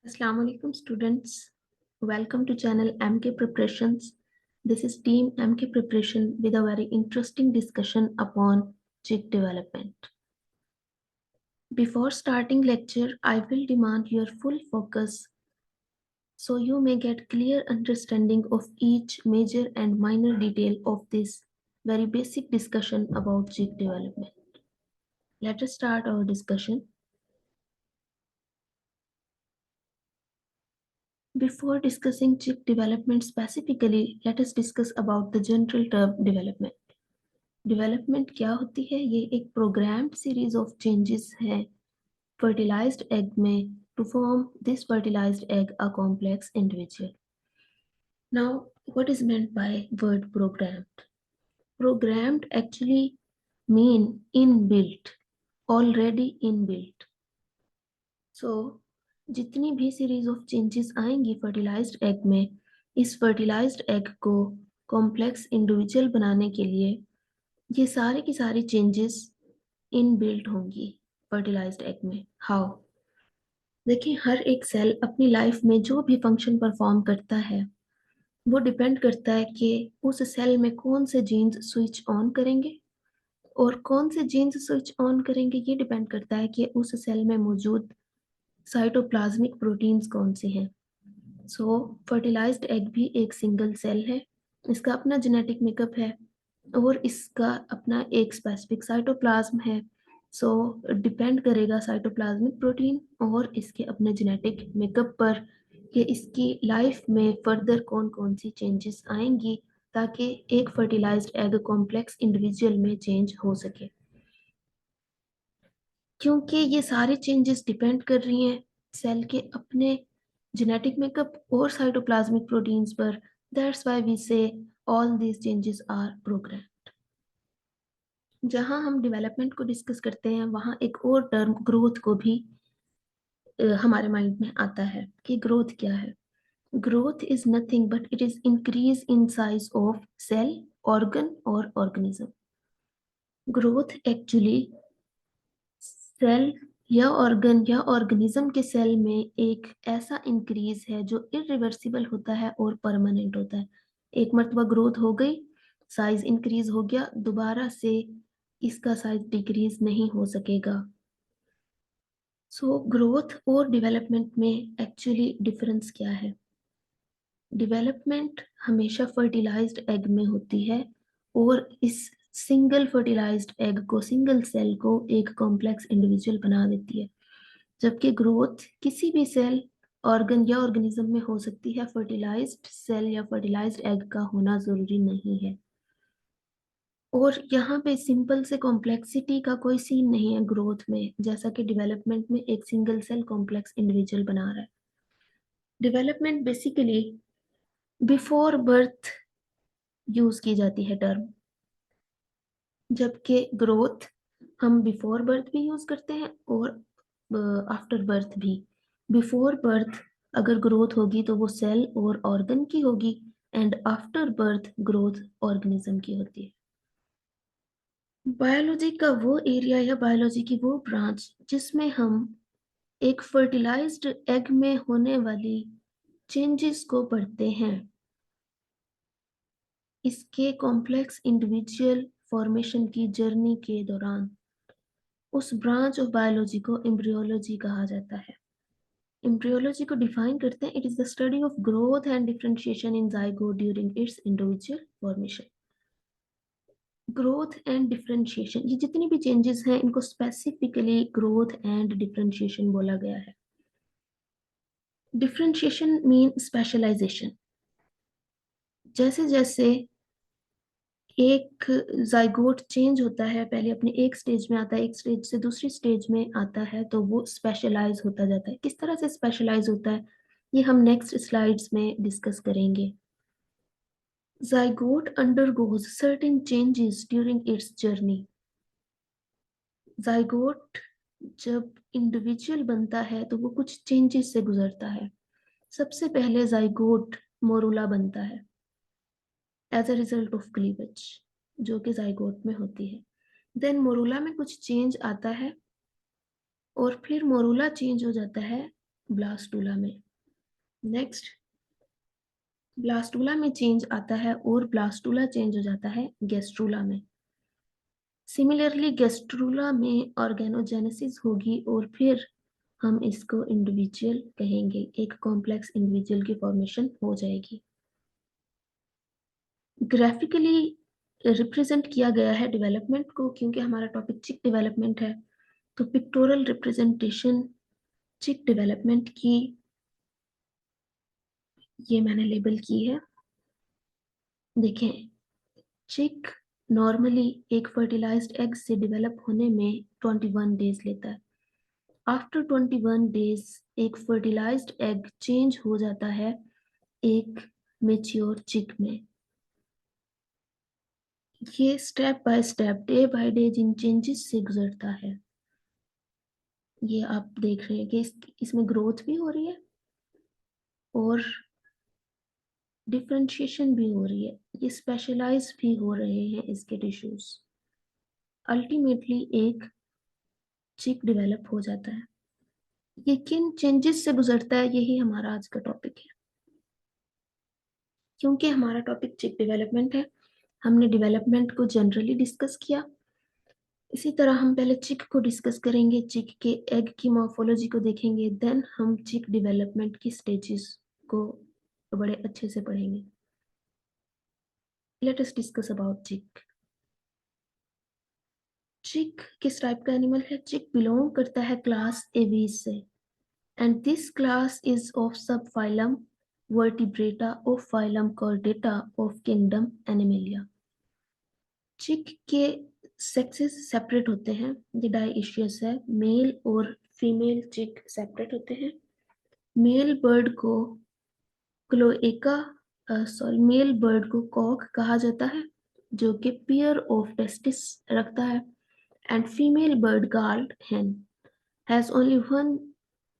Assalamu alaikum students. Welcome to channel MK Preparations. This is team MK Preparation with a very interesting discussion upon chick development. Before starting lecture, I will demand your full focus so you may get clear understanding of each major and minor detail of this very basic discussion about chick development. Let us start our discussion. Before discussing chick development specifically, let us discuss about the general term development. Development क्या होती है? ये एक programmed series of changes है fertilised egg में to form this fertilised egg a complex individual. Now what is meant by word programmed? Programmed actually mean inbuilt, already inbuilt. So जितनी भी series of changes आएंगी fertilised egg में, इस fertilised egg को complex individual बनाने के लिए ये सारे की सारी चेंजेस इनबिल्ट होंगी फर्टिलाइज्ड एग में. हाउ? देखिए, हर एक सेल अपनी लाइफ में जो भी फंक्शन परफॉर्म करता है वो डिपेंड करता है कि उस सेल में कौन से जीन्स स्विच ऑन करेंगे, और कौन से जीन्स स्विच ऑन करेंगे ये डिपेंड करता है कि उस सेल में मौजूद साइटोप्लाज्मिक प्रोटीन्स कौन से हैं. सो फर्टिलाइज्ड एग भी एक सिंगल सेल है, इसका अपना जेनेटिक मेकअप है और इसका अपना एक स्पेसिफिक साइटोप्लाज्म है. सो डिपेंड करेगा साइटोप्लाज्मिक प्रोटीन और इसके अपने जेनेटिक मेकअप पर कि इसकी लाइफ में फर्दर कौन कौन सी चेंजेस आएंगी ताकि एक फर्टिलाइज्ड एग कॉम्प्लेक्स इंडिविजुअल में चेंज हो सके. क्योंकि ये सारे चेंजेस डिपेंड कर रही हैं सेल के अपने जेनेटिक मेकअप और साइटोप्लाज्मिक प्रोटीन्स पर, that's why we say all these changes are program. जहां हम डेवलपमेंट को डिस्कस करते हैं वहां एक और टर्म ग्रोथ को भी हमारे माइंड में आता है कि ग्रोथ क्या है. Growth is nothing but it is increase in size of cell, organ और ऑर्गेनिज्म. ग्रोथ एक्चुअली सेल या ऑर्गन या ऑर्गेनिज्म के सेल में एक ऐसा इंक्रीज है जो इरिवर्सिबल होता है और परमानेंट होता है. एक मर्तबा ग्रोथ हो गई, साइज इंक्रीज हो गया, दोबारा से इसका साइज डिक्रीज नहीं हो सकेगा. सो ग्रोथ और डेवलपमेंट में एक्चुअली डिफरेंस क्या है? डेवलपमेंट हमेशा फर्टिलाइज्ड एग में होती है और इस सिंगल फर्टिलाइज्ड एग को, सिंगल सेल को एक कॉम्प्लेक्स इंडिविजुअल बना देती है, जबकि ग्रोथ किसी भी सेल, ऑर्गन या ऑर्गेनिज्म में हो सकती है. फर्टिलाइज्ड सेल या फर्टिलाइज्ड एग का होना जरूरी नहीं है. और यहाँ पे सिंपल से कॉम्प्लेक्सिटी का कोई सीन नहीं है ग्रोथ में, जैसा कि डेवलपमेंट में एक सिंगल सेल कॉम्प्लेक्स इंडिविजुअल बना रहा है. Development basically before birth use की जाती है टर्म, जबकि ग्रोथ हम बिफोर बर्थ भी यूज करते हैं और आफ्टर बर्थ भी. बिफोर बर्थ अगर ग्रोथ होगी तो वो सेल और ऑर्गन की होगी, and after birth growth organism की होती है. बायोलॉजी का वो एरिया या बायोलॉजी की वो ब्रांच जिसमें हम एक फर्टिलाइज्ड एग में होने वाली चेंजेस को पढ़ते हैं, इसके कॉम्प्लेक्स इंडिविजुअल फॉर्मेशन की जर्नी के दौरान, उस ब्रांच ऑफ बायोलॉजी को एम्ब्रियोलॉजी कहा जाता है. एम्ब्रियोलॉजी को डिफाइन करते हैं, it is the study of growth and differentiation in zygote during its individual formation. Growth and differentiation, ये जितनी भी चेंजेस हैं इनको स्पेसिफिकली ग्रोथ एंड डिफरेंशिएशन बोला गया है. Differentiation mean specialisation. जैसे जैसे एक जाइगोट चेंज होता है, पहले अपने एक स्टेज में आता है, एक स्टेज से दूसरी स्टेज में आता है, तो वो स्पेशलाइज होता जाता है. किस तरह से स्पेशलाइज होता है ये हम नेक्स्ट स्लाइड्स में डिस्कस करेंगे. Zygote undergoes certain changes during its journey. Zygote जब इंडिविजुअल बनता है तो वो कुछ चेंजेस से गुजरता है. सबसे पहले जाइगोट मोरूला बनता है as a result of cleavage, जो कि जाइगोट में होती है. देन मोरूला में कुछ चेंज आता है और फिर मोरूला चेंज हो जाता है ब्लास्टूला में। नेक्स्ट, ब्लास्टूला में चेंज आता है और ब्लास्टूला चेंज हो जाता है गैस्ट्रूला में। सिमिलरली गैस्ट्रूला में ऑर्गेनोजेनेसिस होगी और फिर हम इसको इंडिविजुअल कहेंगे, एक कॉम्प्लेक्स इंडिविजुअल की फॉर्मेशन हो जाएगी। ग्राफिकली रिप्रेजेंट किया गया है डेवलपमेंट को, क्योंकि हमारा टॉपिक चिक डेवलपमेंट है, तो पिक्टोरल रिप्रेजेंटेशन चिक डेवलपमेंट की ये मैंने लेबल की है। देखें, चिक नॉर्मली एक फर्टिलाइज्ड एग से डेवलप होने में 21 डेज लेता है। आफ्टर 21 डेज एक फर्टिलाइज्ड एग चेंज हो जाता है एक मेच्योर चिक में। ये step by step, day by day जिन चेंजेस से गुजरता है, ये आप देख रहे हैं कि इसमें ग्रोथ भी हो रही है और डिफरेंशिएशन भी हो रही है, ये स्पेशलाइज भी हो रहे हैं इसके टिश्यूज। अल्टीमेटली एक चिक डेवलप हो जाता है। ये किन चेंजेस से गुजरता है, यही हमारा आज का टॉपिक है। क्योंकि हमारा टॉपिक चिक डेवलपमेंट है, हमने डेवलपमेंट को जनरली डिस्कस किया। इसी तरह हम पहले चिक को डिस्कस करेंगे, चिक के एग की मॉर्फोलॉजी को देखेंगे, देन हम चिक डेवलपमेंट की स्टेजेस को बड़े अच्छे से पढ़ेंगे। लेट अस डिस्कस अबाउट चिक। चिक किस टाइप का एनिमल है? चिक बिलोंग करता है क्लास एवीज से, and this class is of subphylum Vertebrata of phylum Chordata of kingdom Animalia. Chick के सेक्सेस सेपरेट होते हैं, ये डाइशियस है। मेल और फीमेल चिक सेपरेट होते हैं। मेल बर्ड को क्लोएका मेल बर्ड को कॉक कहा जाता है, जो कि पेयर ऑफ टेस्टिस रखता है, and female bird called hen has only one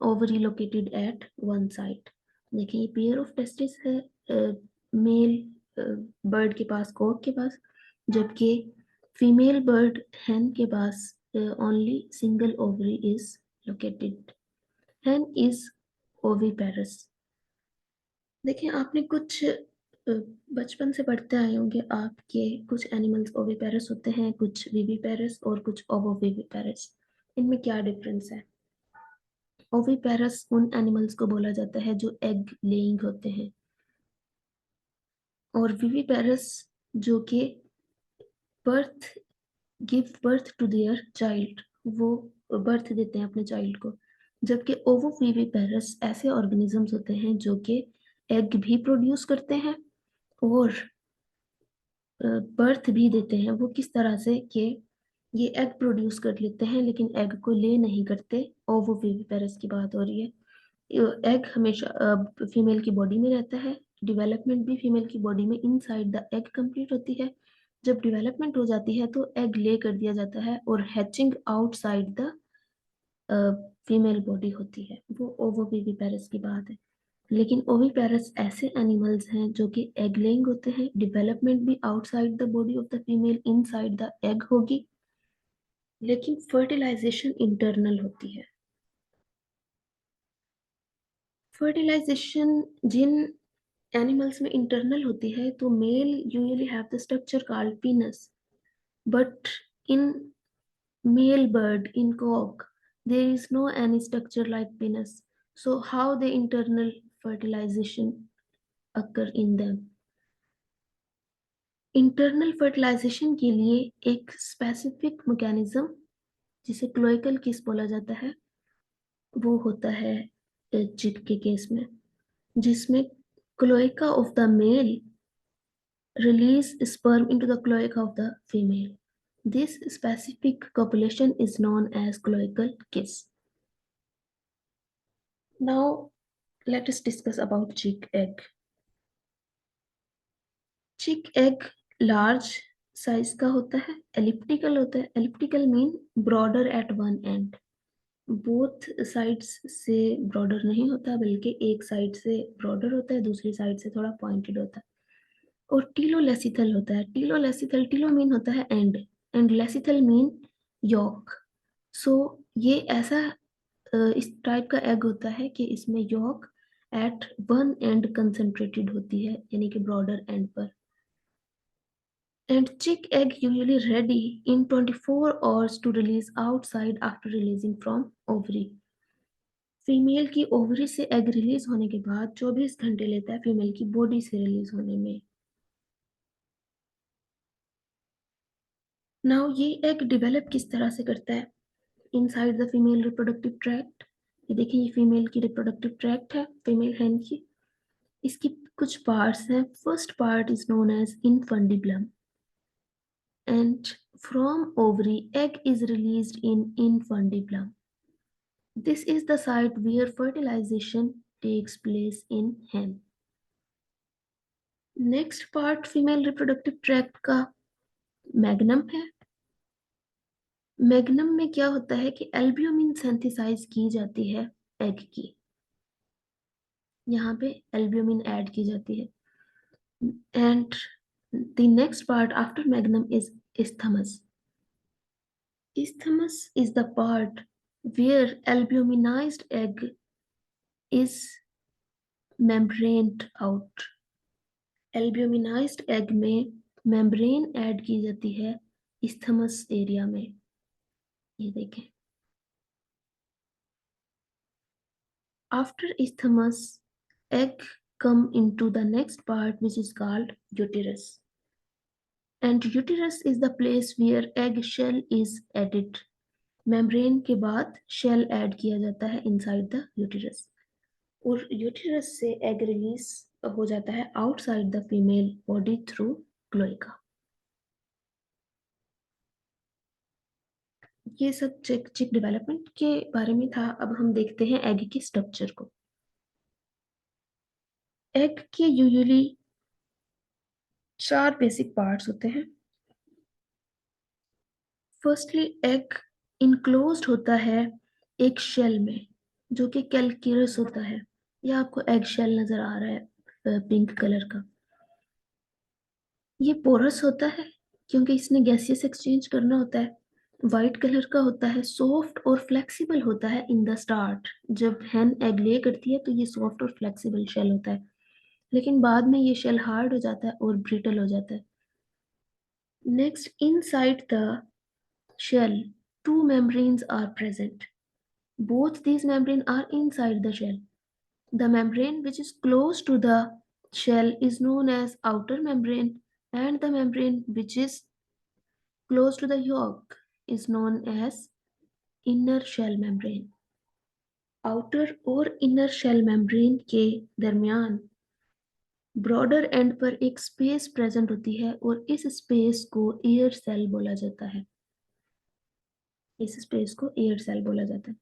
ovary located at one side। देखिए, ये पेयर ऑफ टेस्टिस है मेल बर्ड के पास, कॉक के पास, जबकि फीमेल बर्ड hen के पास only single ovary is located. hen is oviparous. देखिए, आपने कुछ बचपन से पढ़ते आए होंगे आपके, कुछ एनिमल्स ओविपेरस होते हैं, कुछ विविपेरस और कुछ ओवोविविपेरस। इनमें क्या डिफरेंस है? ओविपेरस उन एनिमल्स को बोला जाता है जो एग लेइंग होते हैं, और विविपेरस जो कि birth give birth to their child, वो बर्थ देते हैं अपने चाइल्ड को। जबकि ओवोविविपेरस ऐसे ऑर्गेनिजम्स होते हैं जो कि एग भी प्रोड्यूस करते हैं और बर्थ भी देते हैं। वो किस तरह से कि ये एग प्रोड्यूस कर लेते हैं लेकिन एग को ले नहीं करते। ओवोविविपेरस की बात हो रही है। एग हमेशा फीमेल की बॉडी में रहता है, डेवलपमेंट भी फीमेल की बॉडी में इनसाइड द एग कंप्लीट होती है। जब डेवलपमेंट हो जाती है तो एग ले कर दिया जाता है और hatching outside the female body होती है। वो ओवोविविपेरस की बात है। लेकिन ओविपेरस ऐसे एनिमल्स हैं जो कि एग लेइंग होते हैं, डेवलपमेंट भी outside the body of the female inside the egg होगी, लेकिन फर्टिलाइजेशन इंटरनल होती है। फर्टिलाइजेशन जिन एनिमल्स में इंटरनल होती है, तो male usually have the structure called penis, but in male bird in cock there is no any structure like penis. So how the internal fertilization occur in them? Internal fertilisation के लिए एक specific mechanism, जिसे cloacal किस बोला जाता है, वो होता है चिक के केस में, जिसमें cloaca of the male release sperm into the cloaca of the female. This specific copulation is known as cloacal kiss. Now let us discuss about chick egg. Chick egg large size का होता है, elliptical होता है। Elliptical mean broader at one end, both sides से broader नहीं होता, बल्कि एक साइड से ब्रॉडर होता है, दूसरी साइड से थोड़ा पॉइंटेड होता है। और टीलोलेसिथल होता है। टीलोलेसिथल, टीलो मीन होता है and, and lecithal mean York. सो ये ऐसा इस टाइप का एग होता है कि इसमें yolk at one end concentrated होती है, यानी कि ब्रॉडर एंड पर। And chick egg usually ready in 24 hours to release outside after releasing from ovary. Female की ओवरी से एग रिलीज होने के बाद 24 घंटे लेता है फीमेल की बॉडी से रिलीज होने में। नाउ ये एग डेवलप किस तरह से करता है? Inside the female reproductive tract. ये देखिए, ये फीमेल की रिप्रोडक्टिव ट्रैक्ट है, फीमेल हैन की। इसकी कुछ पार्ट्स हैं। First part is known as infundibulum, and from ovary egg is released in infundibulum. This is the site where fertilization takes place in hen. Next part female reproductive tract का magnum है। Magnum में क्या होता है कि albumin synthesise की जाती है एग की। यहाँ पे एल्ब्यूमिन ऐड की जाती है। And the next part after magnum is isthmus. Isthmus is the part where albuminized egg is membraned out. Albuminized egg में membrane ऐड की जाती है isthmus एरिया में। ये देखें। After isthmus, egg come into the next part which is called uterus. And uterus is the place where egg shell is added. Membrane के बाद shell add किया जाता है इनसाइड द यूटेरस, और यूटेरस से एग रिलीज हो जाता है outside the female body through cloaca. ये सब चिक चिक डेवलपमेंट के बारे में था। अब हम देखते हैं एग के स्ट्रक्चर को। एग के यूजुअली 4 बेसिक पार्ट्स होते हैं। फर्स्टली एग इनक्लोज्ड होता है एक शेल में जो कि कैलकेरस होता है। यह आपको एग शेल नजर आ रहा है पिंक कलर का। ये पोरस होता है क्योंकि इसने गैसियस एक्सचेंज करना होता है। वाइट कलर का होता है, सॉफ्ट और फ्लेक्सिबल होता है इन द स्टार्ट। जब हैन एग ले करती है तो ये सॉफ्ट और फ्लेक्सिबल शेल होता है, लेकिन बाद में ये शेल हार्ड हो जाता है और ब्रिटल हो जाता है। Next, inside the shell, 2 membranes are present. Both these membranes are inside the shell. The membrane which is close to the shell is known as outer membrane, and the membrane which is close to the yolk is known as inner shell membrane. Outer और inner shell membrane के दरमियान broader end पर एक space present होती है और इस space को एयर सेल बोला जाता है। इस स्पेस को एयर सेल बोला जाता है।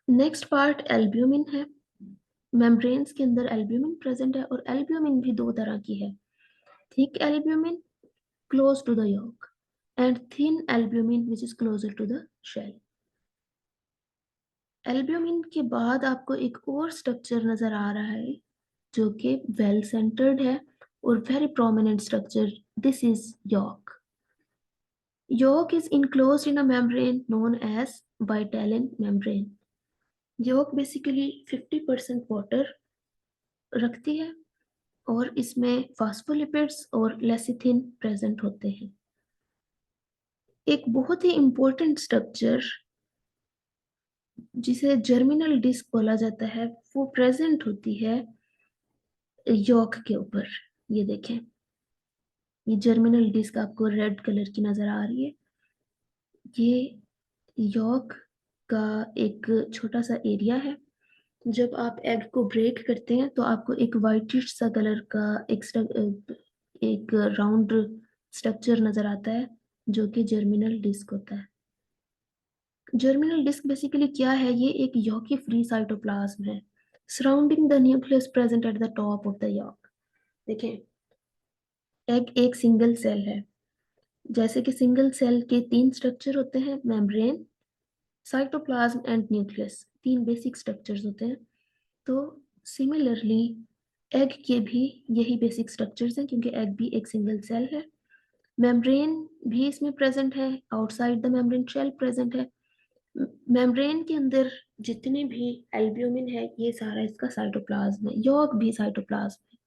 नेक्स्ट पार्ट एल्ब्यूमिन है। मेम्ब्रेन्स के अंदर एल्ब्यूमिन प्रेजेंट है, और एल्ब्यूमिन भी 2 तरह की है। Thick albumin close to the yolk and thin albumin which is closer to the shell. Albumin के बाद आपको एक और स्ट्रक्चर नजर आ रहा है जो कि वेल सेंटर्ड है और very prominent structure. This is yolk. Yolk is enclosed in a membrane known as Vitellin membrane. Yolk basically 50% water रखती है और इसमें फास्फोलिपिड्स और लेसिथिन प्रेजेंट होते हैं। एक बहुत ही इंपॉर्टेंट स्ट्रक्चर जिसे जर्मिनल डिस्क बोला जाता है वो प्रेजेंट होती है यॉक के ऊपर। ये देखें, ये जर्मिनल डिस्क आपको रेड कलर की नजर आ रही है। ये यॉक का एक छोटा सा एरिया है। जब आप एग को ब्रेक करते हैं तो आपको एक वाइटिश सा कलर का एक राउंड स्ट्रक्चर नजर आता है जो कि जर्मिनल डिस्क होता है। जर्मिनल डिस्क बेसिकली क्या है? ये एक यॉकी फ्री साइटोप्लाज्म है surrounding the nucleus present at the top of the yolk. देखें, एग एक सिंगल सेल है। जैसे कि सिंगल सेल के 3 स्ट्रक्चर होते हैं, membrane, cytoplasm and nucleus, 3 basic structures होते हैं। तो सिमिलरली एग के भी यही बेसिक स्ट्रक्चर्स हैं क्योंकि एग भी एक सिंगल सेल है। मेम्ब्रेन भी इसमें प्रेजेंट है, outside the membrane shell present है, मेम्ब्रेन के अंदर जितने भी एल्ब्यूमिन है ये सारा इसका साइटोप्लाज्म है, यॉर्क भी साइटोप्लाज्म है।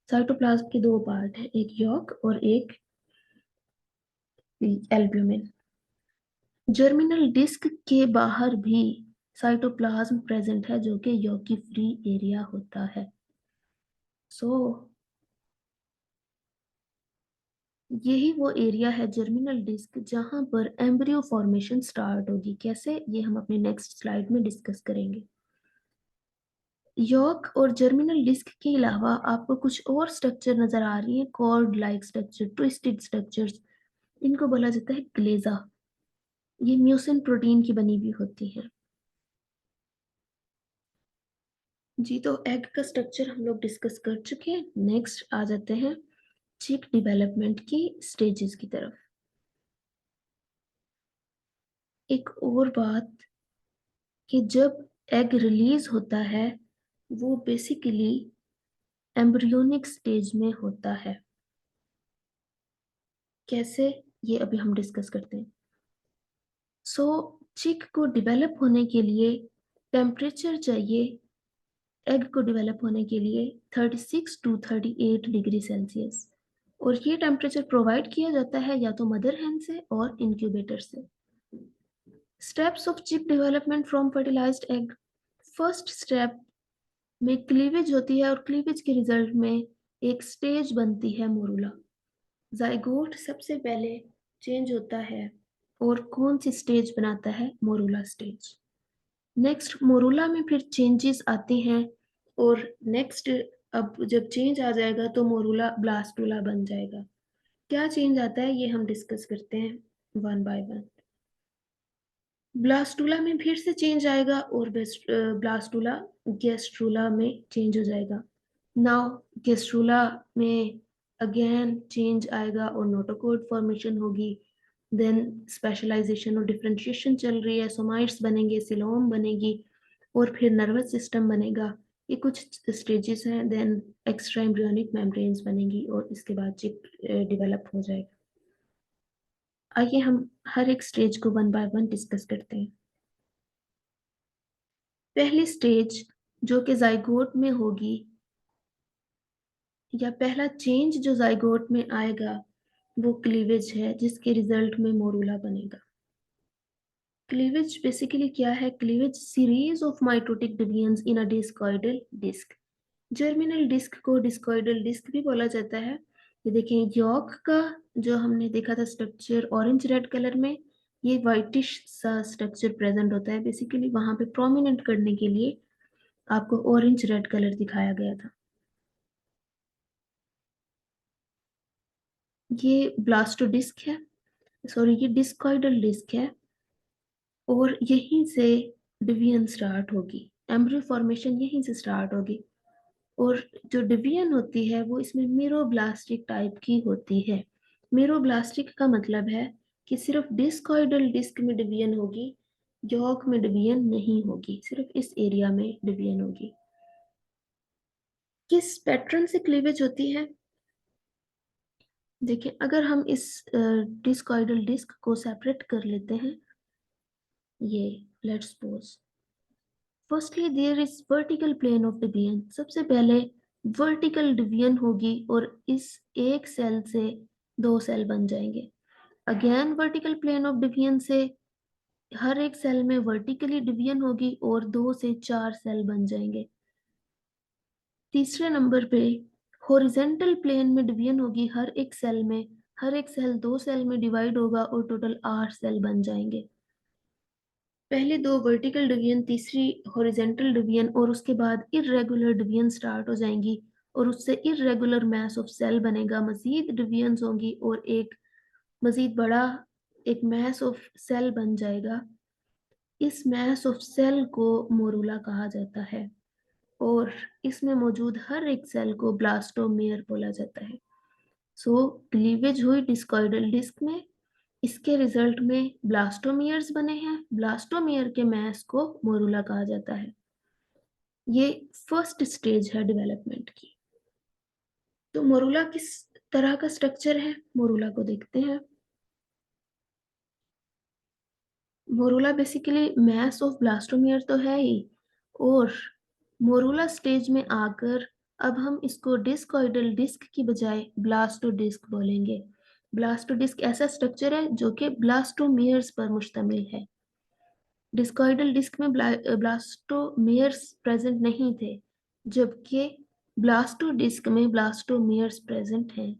साइटोप्लाज्म के दो पार्ट है, एक यॉर्क और एक एल्ब्यूमिन। जर्मिनल डिस्क के बाहर भी साइटोप्लाज्म प्रेजेंट है जो कि यॉर्की फ्री एरिया होता है। सो यही वो एरिया है जर्मिनल डिस्क जहां पर एम्ब्रियो फॉर्मेशन स्टार्ट होगी। कैसे, ये हम अपने नेक्स्ट स्लाइड में डिस्कस करेंगे। यॉर्क और जर्मिनल डिस्क के अलावा आपको कुछ और स्ट्रक्चर नजर आ रही है, cord like structure, twisted structures. इनको बोला जाता है ग्लेजा। ये म्यूसिन प्रोटीन की बनी हुई होती है। जी, तो एग का स्ट्रक्चर हम लोग डिस्कस कर चुके हैं। नेक्स्ट आ जाते हैं चिक डेवलपमेंट की स्टेजेस की तरफ। एक और बात कि जब एग रिलीज होता है वो बेसिकली एम्ब्रियोनिक स्टेज में होता है। कैसे, ये अभी हम डिस्कस करते हैं। सो चिक को डेवलप होने के लिए टेम्परेचर चाहिए। एग को डेवलप होने के लिए 36 टू 38 डिग्री सेल्सियस, और ये टेम्परेचर प्रोवाइड किया जाता है या तो मदर हैन से और इंक्यूबेटर से। Steps of chick development from fertilised egg. First step में क्लीवेज होती है और क्लीवेज के रिजल्ट में एक स्टेज बनती है मोरूला। जाइगोट सबसे पहले चेंज होता है और कौन सी स्टेज बनाता है, मोरूला स्टेज। नेक्स्ट मोरूला में फिर चेंजेस आते हैं और नेक्स्ट अब जब चेंज आ जाएगा तो मोरूला ब्लास्टूला बन जाएगा। क्या चेंज आता है ये हम डिस्कस करते हैं वन बाय वन। ब्लास्टूला में फिर से चेंज आएगा और ब्लास्टूला गेस्ट्रूला में चेंज हो जाएगा। नाउ गेस्ट्रूला में अगेन चेंज आएगा और नोटोकॉर्ड फॉर्मेशन होगी। देन स्पेशलाइजेशन और डिफरेंशिएशन चल रही है, सोमाइट्स बनेंगे, सिलोम बनेगी और फिर नर्वस सिस्टम बनेगा। ये कुछ स्टेजेस हैं। देन एक्स्ट्रा एम्ब्रियोनिक मेम्ब्रेन्स बनेंगी और इसके बाद चिप डेवलप हो जाएगा। आइए हम हर एक स्टेज को वन बाय वन डिस्कस करते हैं। पहली स्टेज जो कि जाइगोट में होगी, या पहला चेंज जो जाइगोट में आएगा वो क्लीवेज है, जिसके रिजल्ट में मोरूला बनेगा। क्लीवेज बेसिकली क्या है, cleavage series of mitotic divisions in a discoidal disc. Germinal disc को डिस्कॉइडल डिस्क भी बोला जाता है। ये देखें, यॉर्क का जो हमने देखा था स्ट्रक्चर ऑरेंज रेड कलर में, ये व्हाइटिश सा स्ट्रक्चर प्रेजेंट होता है। बेसिकली वहां पे प्रोमिनेंट करने के लिए आपको ऑरेंज रेड कलर दिखाया गया था। ये ब्लास्टो डिस्क है, सॉरी ये डिस्कॉइडल डिस्क है, और यहीं से डिवीजन स्टार्ट होगी। एम्ब्रियो फॉर्मेशन यहीं से स्टार्ट होगी, और जो डिवीजन होती है वो इसमें मीरोब्लास्टिक टाइप की होती है। मीरोब्लास्टिक का मतलब है कि सिर्फ डिस्कॉइडल डिस्क में डिवीजन होगी, यॉर्क में डिवीजन नहीं होगी, सिर्फ इस एरिया में डिवीजन होगी। किस पैटर्न से क्लीवेज होती है, देखिए अगर हम इस डिस्कॉइडल डिस्क को सेपरेट कर लेते हैं, ये let's suppose firstly there is vertical plane of division. सबसे पहले वर्टिकल डिवीजन होगी और इस एक सेल से दो सेल बन जाएंगे। Again vertical plane of division से हर एक सेल में वर्टिकली डिवीजन होगी और 2 से 4 सेल बन जाएंगे। तीसरे नंबर पे हॉरिजेंटल प्लेन में डिवीजन होगी हर एक सेल में, हर एक सेल 2 सेल में डिवाइड होगा और टोटल 8 सेल बन जाएंगे। पहले दो वर्टिकल डिवीजन, तीसरी हॉरिजेंटल डिवीजन, और उसके बाद इरेगुलर डिवीजन स्टार्ट हो जाएंगी और उससे इरेगुलर मैस ऑफ सेल बनेगा, मजीद डिवीजन्स होंगी और एक मजीद बड़ा एक मैस ऑफ सेल बन जाएगा। इस मैस ऑफ सेल को मोरूला कहा जाता है और इसमें मौजूद हर एक सेल को ब्लास्टोमेयर बोला जाता है। सो क्लीवेज हुई डिस्कॉइडल डिस्क में, इसके रिजल्ट में ब्लास्टोमियर्स बने हैं। ब्लास्टोमियर के मैस को मोरूला कहा जाता है। ये फर्स्ट स्टेज है डेवलपमेंट की। तो मोरूला किस तरह का स्ट्रक्चर है, मोरूला को देखते हैं। Morula basically mass of blastomere तो है ही, और मोरूला स्टेज में आकर अब हम इसको डिस्कॉइडल डिस्क की बजाय ब्लास्टोडिस्क बोलेंगे। ब्लास्टोडिस्क ऐसा स्ट्रक्चर है जो कि ब्लास्टोमियर्स पर मुश्तमिल है। डिस्कॉइडल डिस्क में ब्लास्टोमेयर्स प्रेजेंट नहीं थे, जबकि ब्लास्टोडिस्क में ब्लास्टोमेयर्स प्रेजेंट हैं।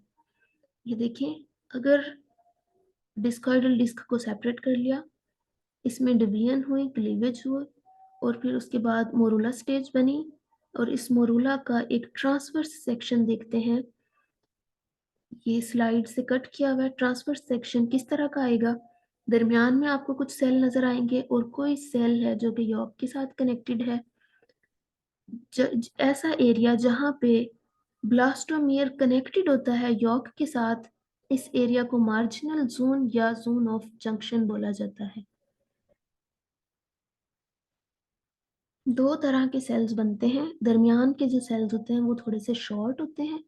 ये देखिए, अगर डिस्कॉइडल डिस्क को सेपरेट कर लिया, इसमें डिवीजन हुई, क्लीवेज हुआ, और फिर उसके बाद मोरूला स्टेज बनी, और इस मोरूला का एक ट्रांसवर्स सेक्शन देखते हैं। ये स्लाइड से कट किया हुआ है। ट्रांसवर्स सेक्शन किस तरह का आएगा? दरमियान में आपको कुछ सेल नजर आएंगे और कोई सेल है जो कि यॉक के साथ कनेक्टेड है। ऐसा एरिया जहां पे ब्लास्टोमियर कनेक्टेड होता है यॉक के साथ, इस एरिया को मार्जिनल जोन या जोन ऑफ जंक्शन बोला जाता है। दो तरह के सेल्स बनते हैं। दरमियान के जो सेल्स होते हैं वो थोड़े से शॉर्ट होते हैं,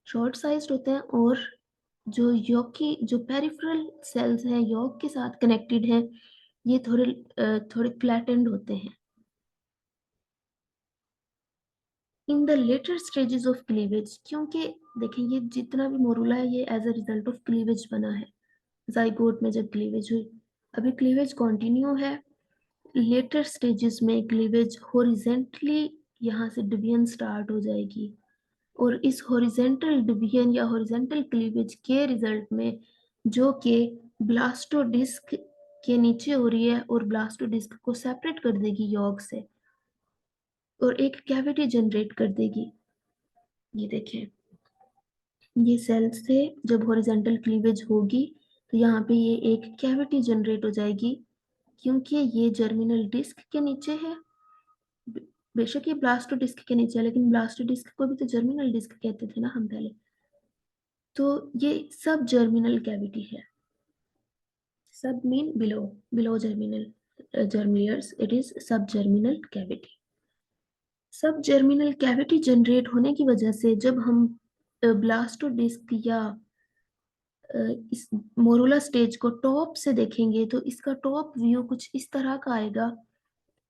शॉर्ट साइज्ड होते हैं, और जो यॉक की जो पेरिफेरल सेल्स हैं यॉक के साथ कनेक्टेड हैं, ये थोड़े फ्लैटेंड होते हैं। In the later stages of cleavage, क्योंकि देखें ये जितना भी मोरूला है ये as a result of cleavage बना है। जाइगोट में जब क्लीवेज हुई, अभी क्लीवेज कंटिन्यू है। लेटर स्टेजेस में क्लीवेज हॉरिजेंटली यहाँ से डिवीजन स्टार्ट हो जाएगी, और इस हॉरिजेंटल डिवीजन या हॉरिजेंटल क्लीवेज के रिजल्ट में, जो कि ब्लास्टोडिस्क के नीचे हो रही है और ब्लास्टोडिस्क को सेपरेट कर देगी यॉक से, और एक कैविटी जनरेट कर देगी। ये देखें, ये सेल्स थे। जब हॉरिजेंटल क्लीवेज होगी तो यहाँ पे ये एक कैविटी जनरेट हो जाएगी, क्योंकि ये जर्मिनल डिस्क के नीचे है। बेशक ये ब्लास्टोडिस्क के नीचे है, लेकिन ब्लास्टोडिस्क को भी तो जर्मिनल डिस्क कहते थे ना हम पहले। तो ये सब जर्मिनल कैविटी है। Sub mean below, below germinal जर्मियर्स, it is subgerminal cavity. Subgerminal cavity generate होने की वजह से जब हम ब्लास्टोडिस्क या इस मोरूला स्टेज को टॉप से देखेंगे तो इसका टॉप व्यू कुछ इस तरह का आएगा।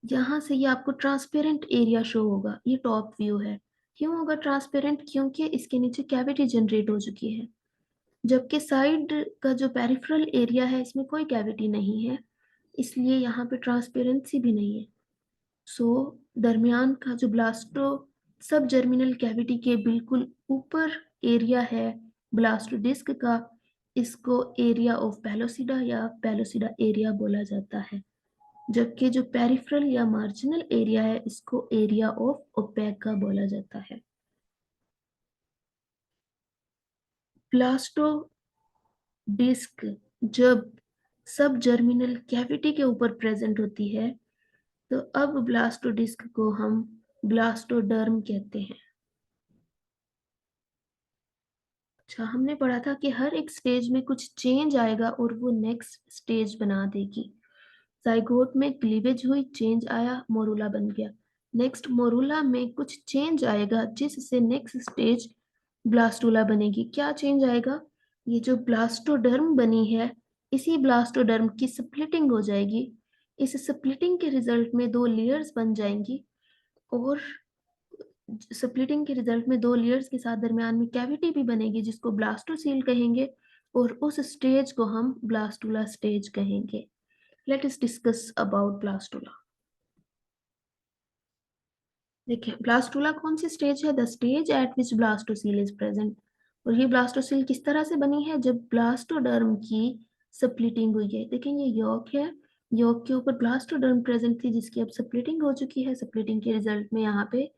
यहाँ से ये आपको ट्रांसपेरेंट एरिया शो होगा, ये टॉप व्यू है। क्यों होगा ट्रांसपेरेंट? क्योंकि इसके नीचे कैविटी जनरेट हो चुकी है, जबकि साइड का जो पेरिफेरल एरिया है इसमें कोई कैविटी नहीं है, इसलिए यहाँ पे ट्रांसपेरेंसी भी नहीं है। सो दरमियान का जो ब्लास्टो सब जर्मिनल कैविटी के बिल्कुल ऊपर एरिया है ब्लास्टोडिस्क का, इसको एरिया ऑफ पेलोसिडा या पेलोसिडा एरिया बोला जाता है, जबकि जो पेरिफेरल या मार्जिनल एरिया है इसको एरिया ऑफ ओपेका बोला जाता है। ब्लास्टोडिस्क जब सब जर्मिनल कैविटी के ऊपर प्रेजेंट होती है तो अब ब्लास्टोडिस्क को हम ब्लास्टोडर्म कहते हैं। अच्छा, हमने पढ़ा था कि हर एक स्टेज में कुछ चेंज आएगा और वो नेक्स्ट स्टेज बना देगी। जाइगोट में क्लीवेज हुई, चेंज आया, मोरूला बन गया। नेक्स्ट मोरूला में कुछ चेंज आएगा जिससे नेक्स्ट स्टेज ब्लास्टूला बनेगी। क्या चेंज आएगा? ये जो ब्लास्टोडर्म बनी है, इसी ब्लास्टोडर्म की स्प्लिटिंग हो जाएगी। इस स्प्लिटिंग के रिजल्ट में दो लेयर्स बन जाएंगी, और स्प्लिटिंग के रिजल्ट में दो लेयर्स के साथ दरमियान में कैविटी भी बनेगी जिसको ब्लास्टोसील कहेंगे, और उस स्टेज को हम ब्लास्टूला स्टेज कहेंगे। Late us discuss about blastula. देखिए, ब्लास्टूला कौन सी स्टेज है? The stage eight which blastocoel is present. और ये ब्लास्टोसील किस तरह से बनी है? जब ब्लास्टोडर्म की स्प्लिटिंग हुई है। देखें, ये यॉक है, यॉक के ऊपर ब्लास्टोडर्म प्रेजेंट थी जिसकी अब स्प्लिटिंग हो चुकी है। स्प्लिटिंग के रिजल्ट में यहाँ पे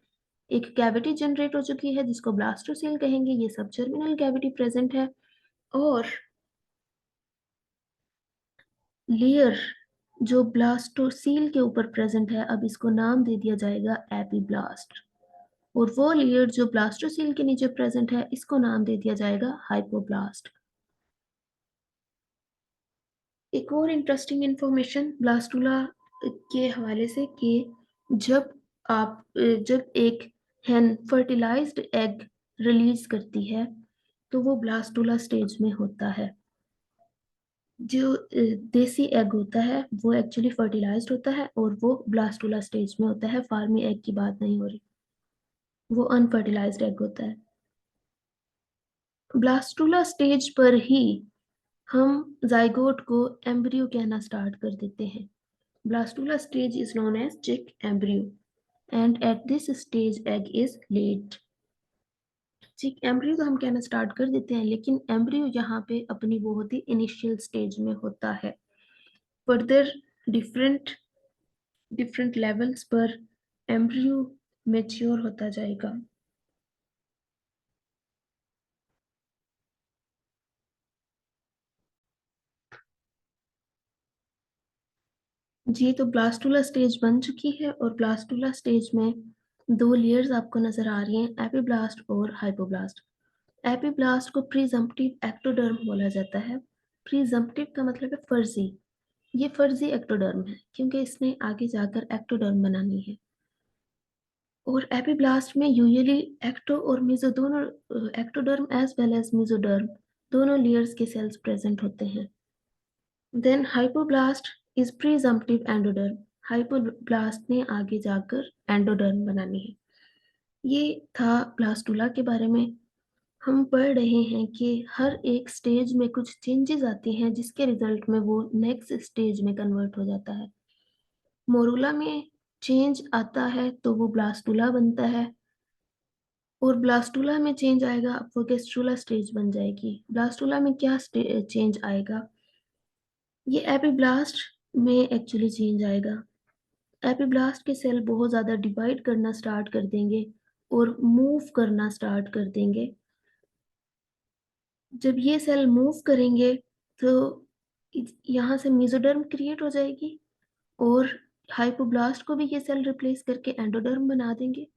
एक कैविटी जनरेट हो चुकी है जिसको ब्लास्टोसील कहेंगे। ये सब जर्मिनल कैविटी प्रेजेंट है, और लेयर जो ब्लास्टोसील के ऊपर प्रेजेंट है, अब इसको नाम दे दिया जाएगा एपीब्लास्ट। और वो लेयर जो ब्लास्टोसील के नीचे प्रेजेंट है, इसको नाम दे दिया जाएगा हाइपोब्लास्ट। एक और इंटरेस्टिंग इंफॉर्मेशन ब्लास्टूला के हवाले से कि जब जब एक हैन फर्टिलाइज्ड एग रिलीज करती है तो वो ब्लास्टूला स्टेज में होता है। जो देसी एग होता है वो एक्चुअली फर्टिलाइज्ड होता है और वो ब्लास्टुला स्टेज में होता है, फार्मी एग की बात नहीं हो रही, वो अनफर्टिलाइज्ड एग होता है। ब्लास्टुला स्टेज पर ही हम जाइगोट को एम्ब्रियो कहना स्टार्ट कर देते हैं। Blastula stage is known as chick embryo and at this stage egg is laid. Chick embryo तो हम कहना स्टार्ट कर देते हैं, लेकिन एम्ब्रियो यहाँ पे अपनी वो होती इनिशियल स्टेज में होता है। फर्दर डिफरेंट डिफरेंट लेवल्स पर एम्ब्रियो मैच्योर होता जाएगा। जी, तो ब्लास्टुला स्टेज बन चुकी है और ब्लास्टुला स्टेज में दो लेयर्स आपको नजर आ रही हैं, एपिब्लास्ट और हाइपोब्लास्ट। एपिब्लास्ट को प्रीजम्प्टिव एक्टोडर्म बोला जाता है। प्रीजम्प्टिव का मतलब है फर्जी। ये फर्जी एक्टोडर्म है क्योंकि इसने आगे जाकर एक्टोडर्म बनानी है। और एपिब्लास्ट में यूजुअली एक्टो और मेसो दोनों, ectoderm as well as mesoderm दोनों लेयर्स के सेल्स प्रेजेंट होते हैं। Then hypoblast is presumptive endoderm. Hypoblast ने आगे जाकर एंडोडर्म बनानी है। ये था ब्लास्टुला के बारे में। हम पढ़ रहे हैं कि हर एक स्टेज में कुछ चेंजेस आती हैं जिसके रिजल्ट में वो नेक्स्ट स्टेज में कन्वर्ट हो जाता है। मोरूला में चेंज आता है तो वो ब्लास्टुला बनता है, और ब्लास्टुला में चेंज आएगा अब वो गेस्ट्रुला स्टेज बन जाएगी। ब्लास्टुला में क्या चेंज आएगा, ये एपिब्लास्ट में एक्चुअली चेंज आएगा। एपिब्लास्ट के सेल बहुत ज़्यादा डिवाइड करना स्टार्ट कर देंगे और मूव करना स्टार्ट कर देंगे। जब ये सेल मूव करेंगे तो यहाँ से मेसोडर्म क्रिएट हो जाएगी और हाइपोब्लास्ट को भी ये सेल रिप्लेस करके एंडोडर्म बना देंगे।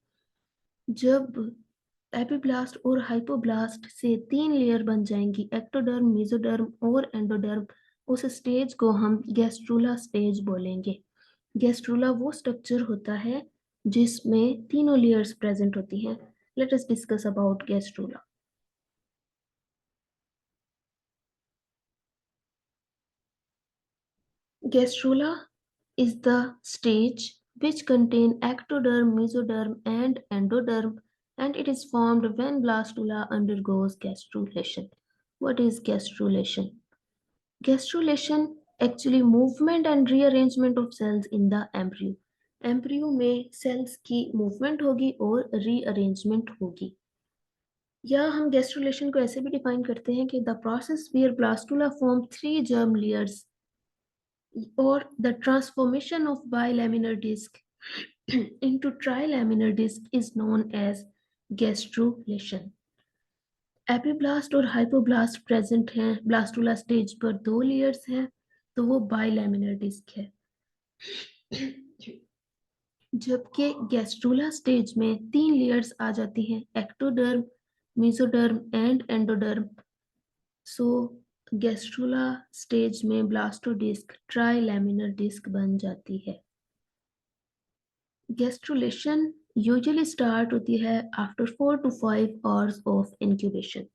जब एपिब्लास्ट और हाइपोब्लास्ट से तीन लेयर बन जाएंगी, एक्टोडर्म, मेसोडर्म और एंडोडर्म, उस स्टेज को हम गैस्ट्रुला स्टेज बोलेंगे। गैस्ट्रुला वो स्ट्रक्चर होता है जिसमें तीनों लेयर्स प्रेजेंट होती हैं। Late us discuss about gastrula. Gastrula is the stage which contain ectoderm, mesoderm, and endoderm, and it is formed when blastula undergoes gastrulation. What is gastrulation? Gastrulation actually movement and rearrangement of cells in the embryo. Embryo में sales की movement होगी और rearrangement होगी। या हम gastrulation को ऐसे भी डिफाइन करते हैं कि the process where blastula form three germ layers or the transformation of bilaminar disc into trilaminar disc is known as gastrulation. Epiblast और हाइपोब्लास्ट प्रेजेंट हैं ब्लास्टुला स्टेज पर, दो लेयर्स हैं तो वो बाइलैमिनर डिस्क है। जबकि गैस्ट्रुला स्टेज में तीन लेयर्स आ जाती हैं, ectoderm, mesoderm and endoderm. So gastrula stage में ब्लास्टोडिस्क ट्राइलैमिनर डिस्क बन जाती है। गैस्ट्रुलेशन यूजुअली स्टार्ट होती है after 4 to 5 hours of incubation.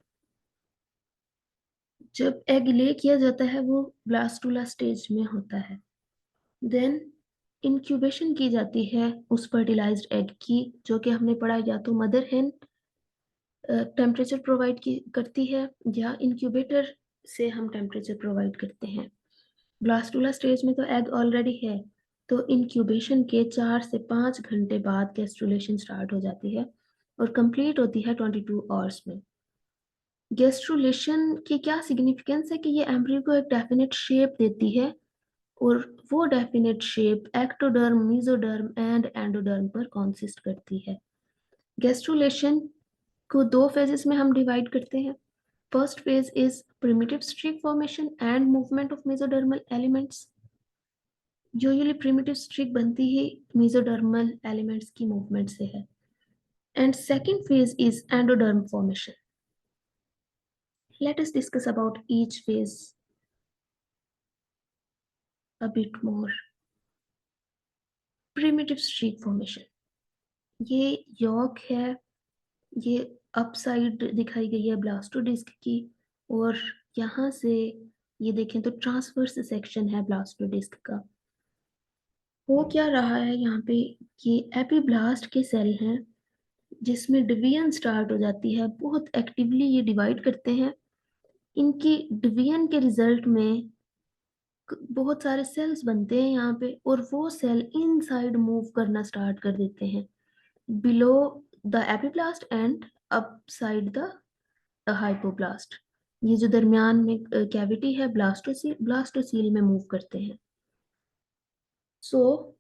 जब एग ले किया जाता है वो ब्लास्टुला स्टेज में होता है। देन इंक्यूबेशन की जाती है उस फर्टिलाइज्ड एग की, जो कि हमने पढ़ा या तो मदर हेन टेम्परेचर प्रोवाइड की करती है या इंक्यूबेटर से हम टेम्परेचर प्रोवाइड करते हैं। ब्लास्टुला स्टेज में तो एग ऑलरेडी है, तो इंक्यूबेशन के 4 से 5 घंटे बाद गैस्ट्रुलेशन स्टार्ट हो जाती है और कंप्लीट होती है 22 आवर्स में। गैस्ट्रुलेशन की क्या सिग्निफिकेंस है कि ये एम्ब्रियो को एक डेफिनेट शेप देती है और वो definite shape ectoderm, mesoderm and endoderm पर कॉन्सिस्ट करती है। गैस्ट्रुलेशन को दो फेजेस में हम डिवाइड करते हैं। First phase is primitive streak formation and movement of mesodermal elements. Usually primitive streak बनती ही मेसोडर्मल एलिमेंट्स की मूवमेंट से है। And second phase is endoderm formation. Let us discuss about each phase a bit more. Primitive streak formation, ये York है, ये upside दिखाई गई है ब्लास्टोडिस्क की, और यहाँ से ये देखें तो ट्रांसवर्स सेक्शन है ब्लास्टोडिस्क का। हो क्या रहा है यहाँ पे, ये एपिब्लास्ट के सेल हैं जिसमें डिवीजन स्टार्ट हो जाती है, बहुत एक्टिवली ये डिवाइड करते हैं। इनकी डिवीजन के रिजल्ट में बहुत सारे सेल्स बनते हैं यहाँ पे, और वो सेल इनसाइड मूव करना स्टार्ट कर देते हैं, below the epiblast and upside the hypoblast. ये जो दरमियान में कैविटी है ब्लास्टोसील में मूव करते हैं। सो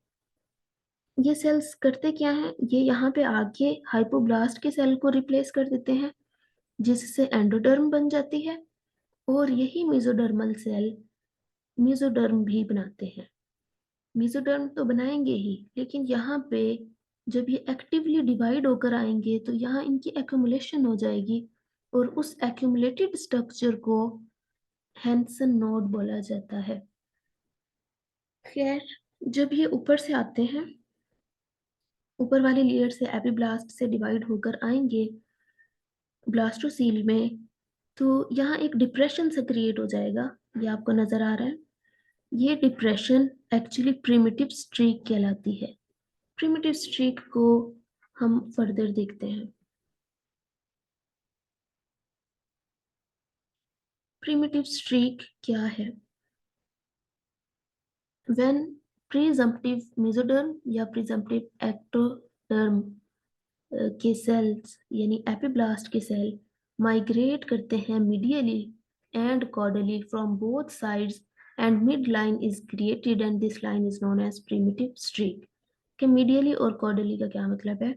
ये सेल्स करते क्या हैं, ये यहाँ पे आके हाइपोब्लास्ट के सेल को रिप्लेस कर देते हैं, जिससे एंडोडर्म बन जाती है, और यही मेसोडर्मल सेल मेसोडर्म भी बनाते हैं। मेसोडर्म तो बनाएंगे ही, लेकिन यहाँ पे जब ये एक्टिवली डिवाइड होकर आएंगे तो यहाँ इनकी एक्यूमुलेशन हो जाएगी, और उस एक्यूमुलेटेड स्ट्रक्चर को हैंसन नोड बोला जाता है। खैर, जब ये ऊपर से आते हैं, ऊपर वाली लेयर से एपिब्लास्ट से डिवाइड होकर आएंगे ब्लास्टोसील में, तो यहाँ एक डिप्रेशन सा क्रिएट हो जाएगा, ये आपको नजर आ रहा है। ये डिप्रेशन एक्चुअली प्रिमिटिव स्ट्रीक कहलाती है। प्रिमिटिव स्ट्रीक को हम फर्दर देखते हैं। प्रिमिटिव स्ट्रीक क्या है? व्हेन प्रीजम्पटिव मेसोडर्म या प्रीजम्पटिव एक्टोडर्म के सेल्स यानी एपिब्लास्ट के सेल माइग्रेट करते हैं medially and caudally from both sides, and mid line is created and this line is known as primitive streak. कि मीडियली और कॉर्डली का क्या मतलब है?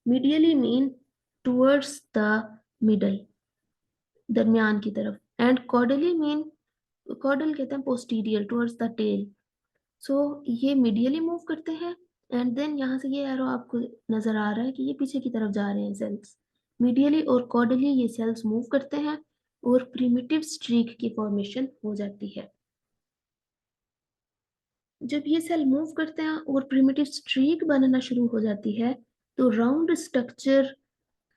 Medially mean towards the middle, दरमियान की तरफ, एंड कॉर्डली मीन, कॉर्डल कहते हैं posterior towards the tail. So ये मीडियली मूव करते हैं, एंड देन यहाँ से ये एरो आपको नजर आ रहा है कि ये पीछे की तरफ जा रहे हैं सेल्स। मीडियली और कॉर्डली ये सेल्स मूव करते हैं, और प्रिमिटिव स्ट्रीक की फॉर्मेशन हो जाती है। जब ये सेल मूव करते हैं और प्रिमिटिव स्ट्रीक बनना शुरू हो जाती है, तो राउंड स्ट्रक्चर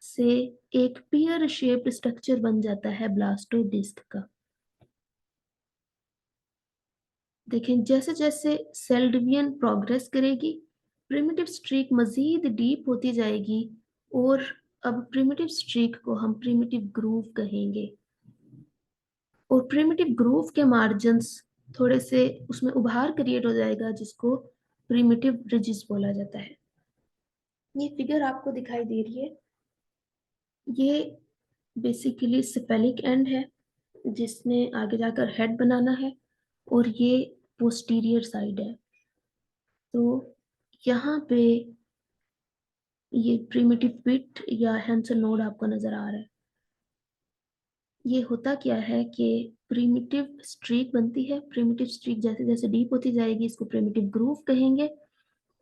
से एक पियर शेप्ड स्ट्रक्चर बन जाता है ब्लास्टोडिस्क का। देखें, जैसे जैसे सेल डिवीजन प्रोग्रेस करेगी, प्रिमिटिव स्ट्रीक मजीद डीप होती जाएगी, और अब प्रिमिटिव स्ट्रीक को हम प्रिमिटिव ग्रूव कहेंगे, और प्रिमिटिव ग्रूव के मार्जिन्स थोड़े से उसमें उभार क्रिएट हो जाएगा, जिसको प्रिमिटिव रिजिस बोला जाता है। ये फिगर आपको दिखाई दे रही है, ये बेसिकली सेफेलिक एंड है, जिसने आगे जाकर हेड बनाना है, और ये पोस्टीरियर साइड है। तो यहाँ पे ये प्रिमिटिव पिट या हैंसन नोड आपको नजर आ रहा है। ये होता क्या है कि प्रिमिटिव स्ट्रीक बनती है, प्रिमिटिव स्ट्रीक जैसे जैसे डीप होती जाएगी इसको प्रिमिटिव ग्रूव कहेंगे,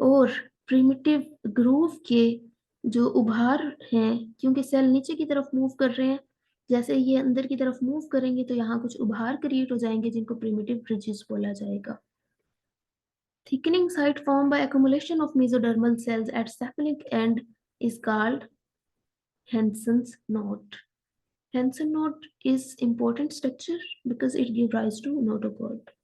और प्रिमिटिव ग्रूव के जो उभार हैं, क्योंकि सेल नीचे की तरफ मूव कर रहे हैं, जैसे ये अंदर की तरफ मूव करेंगे तो यहाँ कुछ उभार क्रिएट हो जाएंगे, जिनको प्रिमिटिव रिजिस बोला जाएगा। Thickening site formed by accumulation of mesodermal cells at cephalic end is called Hansen's knot. Hansen knot is important structure because it gives rise to notochord.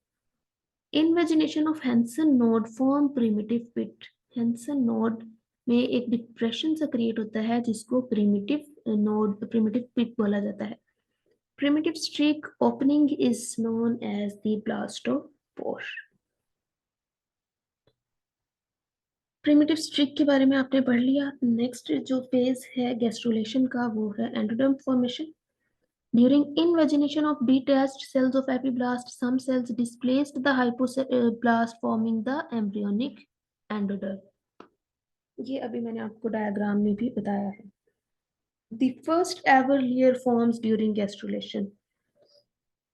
Invagination of Hansen node form primitive pit. Hansen node में एक depression सा create होता है, जिसको primitive node primitive पिट बोला जाता है। Primitive streak opening is known as the blastopore. Primitive streak के बारे में आपने पढ़ लिया। नेक्स्ट जो फेज है गैस्ट्रुलेशन का, वो है endoderm formation. During invagination of detached cells of epiblast, some cells displaced the hypoblast forming the embryonic endoderm. ये अभी मैंने आपको डायग्राम में भी बताया है। The first ever layer forms during gastrulation.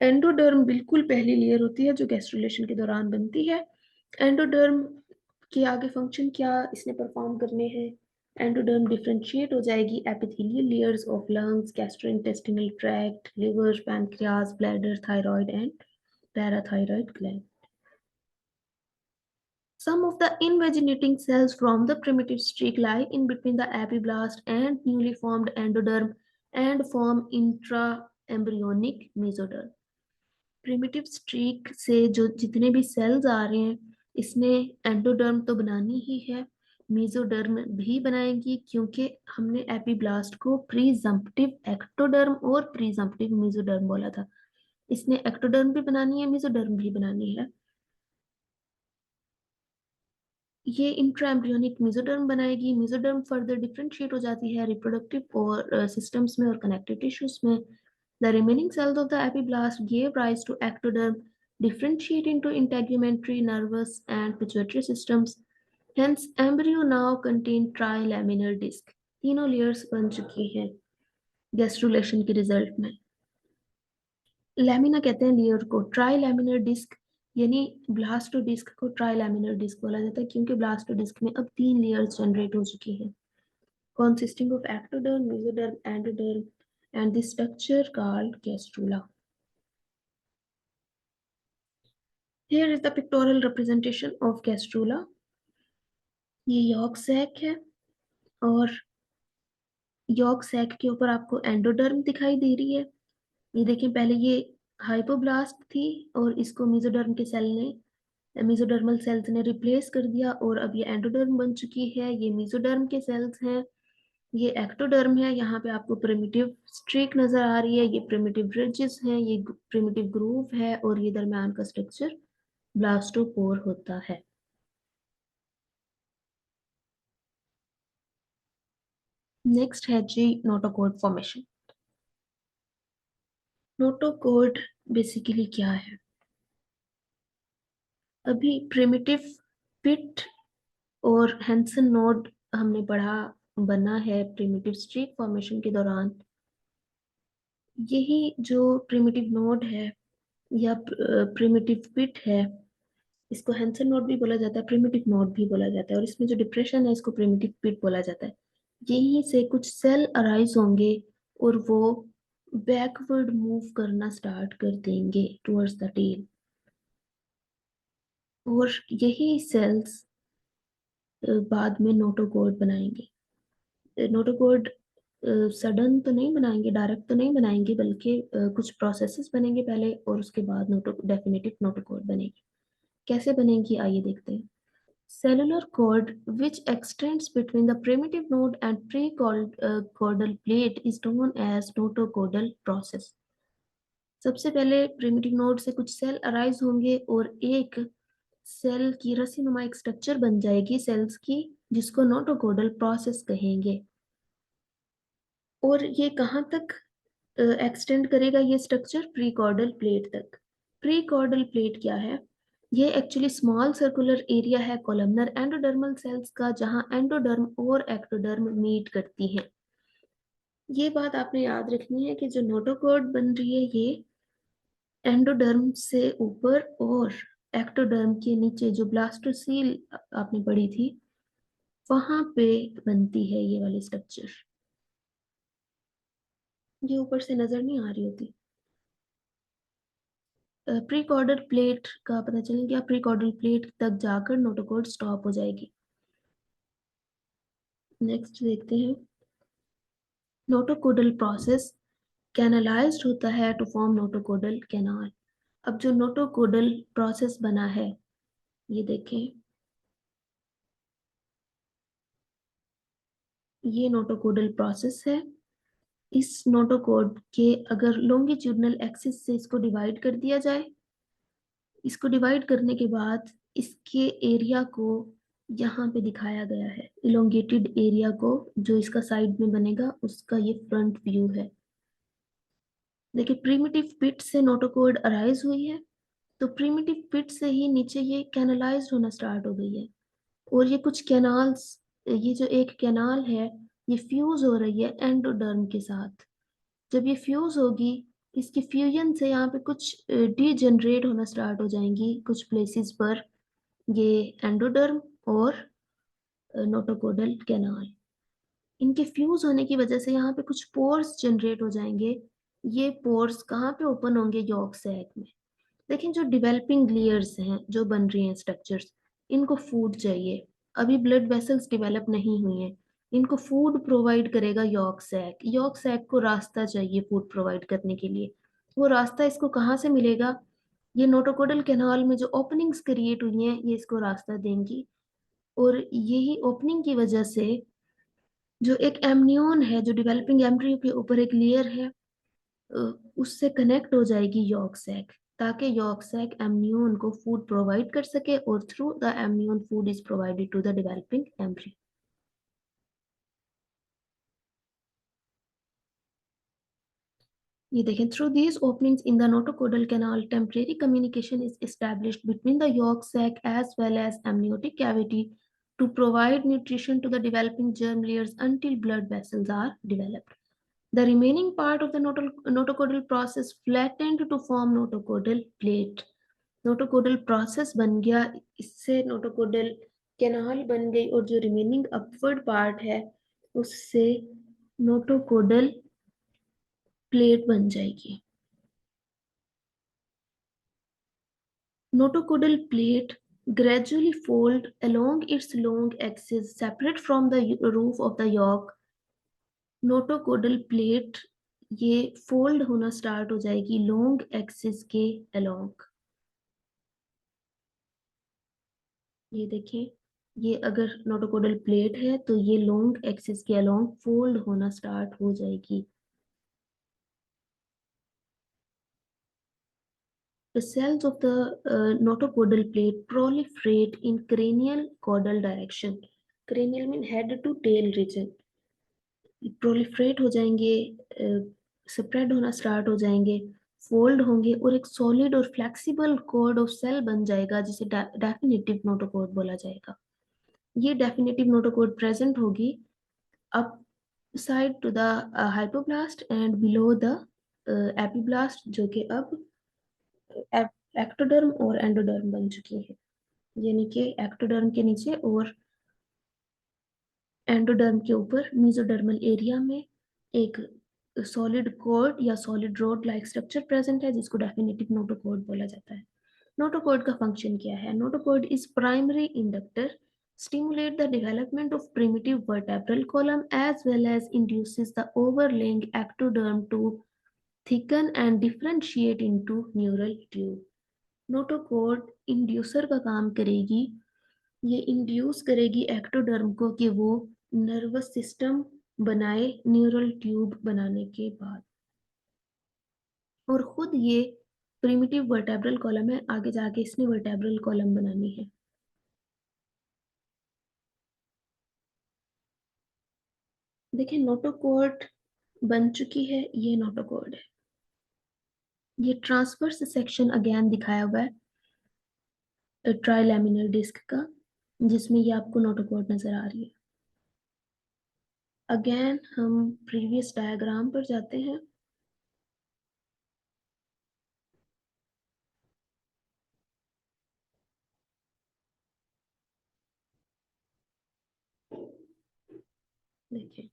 Endoderm बिल्कुल पहली लेयर होती है जो गैस्ट्रुलेशन के दौरान बनती है। एंडोडर्म के आगे फंक्शन क्या इसने परफॉर्म करने हैं? एंडोडर्म डिफरेंशिएट हो जाएगी epithelial layers of lungs, gastrointestinal tract, liver, pancreas, bladder, thyroid and parathyroid gland. Some of the invaginating cells from the primitive streak lie in between the epiblast and newly formed endoderm and form intraembryonic mesoderm. Primitive streak से जो जितने भी sales आ रहे हैं, इसने endoderm तो बनानी ही है, मेसोडर्म भी बनाएगी, क्योंकि हमने एपिब्लास्ट को प्रीजम्प्टिव एक्टोडर्म और प्रीजम्प्टिव मेसोडर्म बोला था। इसने एक्टोडर्म भी बनानी है, मेसोडर्म भी बनानी है। ये इंट्राएम्ब्रियोनिक मेसोडर्म बनाएगी। मेसोडर्म फर्दर डिफरेंशिएट हो जाती है रिप्रोडक्टिव और सिस्टम्स में और कनेक्टिव टिश्यूज में। The remaining cells of the epiblast gave rise to ectoderm, differentiate into integumentary, nervous, and pituitary systems. Hence, embryo now contain trilaminar disc. तीनों layers बन चुकी हैं गैस्ट्रुलेशन के रिजल्ट में। लैमिना कहते हैं लेयर को, ट्राइलैमिनर डिस्क यानी ब्लास्टोडिस्क को ट्राइलैमिनर डिस्क बोला जाता है, क्योंकि ब्लास्टोडिस्क में अब 3 लेयर्स जनरेट हो चुकी हैं, consisting of ectoderm, mesoderm, endoderm, and the structure called gastrula. Here is the pictorial representation of gastrula. ये यॉर्क सैक है और यॉर्क सैक के ऊपर आपको एंडोडर्म दिखाई दे रही है। ये देखें, पहले ये हाइपोब्लास्ट थी और इसको मेसोडर्म के सेल ने, मेसोडर्मल सेल्स ने रिप्लेस कर दिया और अब ये एंडोडर्म बन चुकी है। ये मेसोडर्म के सेल्स हैं, ये एक्टोडर्म है। यहाँ पे आपको प्रिमिटिव स्ट्रीक नजर आ रही है, ये प्रिमिटिव रिजेस हैं, ये प्रिमिटिव ग्रूव है और ये दरम्यान का स्ट्रक्चर ब्लास्टोपोर होता है। नेक्स्ट है जी नोटोकॉर्ड फॉर्मेशन। नोटोकॉर्ड बेसिकली क्या है? अभी प्रिमिटिव पिट और हैंसन नोड हमने पढ़ा, बना है प्रिमिटिव स्ट्रीक फॉर्मेशन के दौरान। यही जो प्रिमिटिव नोड है या प्रिमिटिव पिट है, इसको हैंसन नोड भी बोला जाता है, प्रिमिटिव नोड भी बोला जाता है, और इसमें जो डिप्रेशन है इसको प्रिमिटिव पिट बोला जाता है। यहीं से कुछ सेल अराइज होंगे और वो बैकवर्ड मूव करना स्टार्ट कर देंगे टुवर्ड्स द टेल, और यही सेल्स बाद में नोटोकॉर्ड बनाएंगे। नोटोकॉर्ड सडन तो नहीं बनाएंगे, डायरेक्ट तो नहीं बनाएंगे, बल्कि कुछ प्रोसेसेस बनेंगे पहले और उसके बाद डेफिनेटिव नोटोकॉर्ड बनेगी। कैसे बनेगी आइए देखते हैं। Cellular cord which extends between the primitive node and precaudal plate is known as notocaudal process. सबसे पहले प्रिमिटिव नोड से कुछ सेल अराइज होंगे और एक सेल की रस्सीनुमा एक स्ट्रक्चर बन जाएगी सेल्स की, जिसको नोटोकॉडल प्रोसेस कहेंगे। और ये कहाँ तक एक्सटेंड करेगा ये स्ट्रक्चर? प्रीकॉर्डल प्लेट तक। प्रीकॉर्डल प्लेट क्या है? ये एक्चुअली स्मॉल सर्कुलर एरिया है कोलमनर एंडोडर्मल सेल्स का, जहां एंडोडर्म और एक्टोडर्म मीट करती हैं। ये बात आपने याद रखनी है कि जो नोटोकॉर्ड बन रही है ये एंडोडर्म से ऊपर और एक्टोडर्म के नीचे, जो ब्लास्टोसील आपने पढ़ी थी वहां पे बनती है ये वाली स्ट्रक्चर। ये ऊपर से नजर नहीं आ रही होती। प्रीकॉर्डल प्लेट का पता चल गया, प्रीकॉर्डल प्लेट तक जाकर नोटोकॉर्ड स्टॉप हो जाएगी। नेक्स्ट देखते हैं, नोटोकोडल प्रोसेस कैनालाइज्ड होता है टू फॉर्म नोटोकोडल कैनाल। अब जो नोटोकोडल प्रोसेस बना है, ये देखें, ये नोटोकोडल प्रोसेस है। इस नोटोकोड के अगर लॉन्गिट्यूडनल एक्सिस से इसको डिवाइड कर दिया जाए, इसको डिवाइड करने के बाद इसके एरिया को यहाँ पे दिखाया गया है, इलोंगेटेड एरिया को, जो इसका साइड में बनेगा उसका ये फ्रंट व्यू है। देखिए, प्रीमिटिव पिट से नोटोकॉर्ड अराइज हुई है, तो प्रीमिटिव पिट से ही नीचे ये कैनलाइज होना स्टार्ट हो गई है, और ये कुछ कैनाल्स, ये जो एक कैनाल है ये फ्यूज हो रही है एंडोडर्म के साथ। जब ये फ्यूज होगी, इसकी फ्यूजन से यहाँ पे कुछ डीजनरेट होना स्टार्ट हो जाएंगी कुछ प्लेसेस पर, ये एंडोडर्म और नोटोकोडल कैनाल। इनके फ्यूज होने की वजह से यहाँ पे कुछ पोर्स जनरेट हो जाएंगे। ये पोर्स कहाँ पे ओपन होंगे? यॉर्क सैक में। लेकिन जो डेवलपिंग लेयर्स हैं, जो बन रही हैं स्ट्रक्चर्स, इनको फूड चाहिए। अभी ब्लड वेसल्स डेवलप नहीं हुई हैं, इनको फूड प्रोवाइड करेगा यॉर्क सैक। यॉर्क सैक को रास्ता चाहिए फूड प्रोवाइड करने के लिए। वो रास्ता इसको कहाँ से मिलेगा? ये नोटोकोडल कैनाल में जो ओपनिंग्स क्रिएट हुई हैं ये इसको रास्ता देंगी, और यही ओपनिंग की वजह से जो एक एमनियोन है जो डेवलपिंग एम्ब्रियो के ऊपर एक लेयर है, उससे कनेक्ट हो जाएगी यॉर्क सैक, ताकि यॉर्क सैक एमनियोन को फूड प्रोवाइड कर सके, और through the amnion food is provided to the developing embryo. ये देखें, through these openings in the notochordal canal temporary communication is established between the yolk sac as well as amniotic cavity to provide nutrition to the developing germ layers until blood vessels are developed. The remaining part of the notocaudal process flattened to form notocaudal plate. Notochordal process बन गया, इससे notochordal canal बन गई, और जो remaining upward part है उससे notochordal plate बन जाएगी। Notocaudal plate gradually fold along its long axis separate from the roof of the yolk. Notocaudal plate ये फोल्ड होना स्टार्ट हो जाएगी लॉन्ग एक्सिस के अलोंग। ये देखें, ये अगर नोटोकोडल प्लेट है तो ये लॉन्ग एक्सिस के अलोंग फोल्ड होना स्टार्ट हो जाएगी। The cells of the notocaudal plate proliferate in cranial caudal direction. Cranial mean head to tail region. Proliferate हो जाएंगे, स्प्रेड होना स्टार्ट हो जाएंगे, फोल्ड होंगे, और एक सॉलिड और फ्लेक्सिबल कोड ऑफ सेल बन जाएगा जिसे डेफिनेटिव नोटोकोड बोला जाएगा। ये डेफिनेटिव नोटोकोड प्रेजेंट होगी up side to the hypoblast and below the epiblast, जो कि अब एक्टोडर्म और एंडोडर्म बन चुकी है, यानी कि एक्टोडर्म के नीचे और एंडोडर्म के ऊपर मेसोडर्मल एरिया में एक सॉलिड कोड या solid road like structure present है, जिसको डेफिनेटिव नोटोकोड बोला जाता है। नोटोकोड का फंक्शन क्या है? Notochord is primary inductor, stimulate the development of primitive vertebral column as well as induces the overlaying ectoderm to thicken and differentiate into neural tube. Notochord inducer का काम करेगी, ये इंड्यूस करेगी एक्टोडर्म को कि वो नर्वस सिस्टम बनाए neural tube बनाने के बाद, और खुद ये प्रिमिटिव वर्टेब्रल कॉलम है, आगे जाके इसने वर्टेब्रल कॉलम बनानी है। देखिए, नोटोकोड बन चुकी है, ये नोटोकोड है। ये ट्रांसवर्स सेक्शन अगेन दिखाया हुआ है ट्राइलैमिनर डिस्क का, जिसमें ये आपको नोटोकोड नजर आ रही है। अगेन हम प्रीवियस डायग्राम पर जाते हैं। देखिए,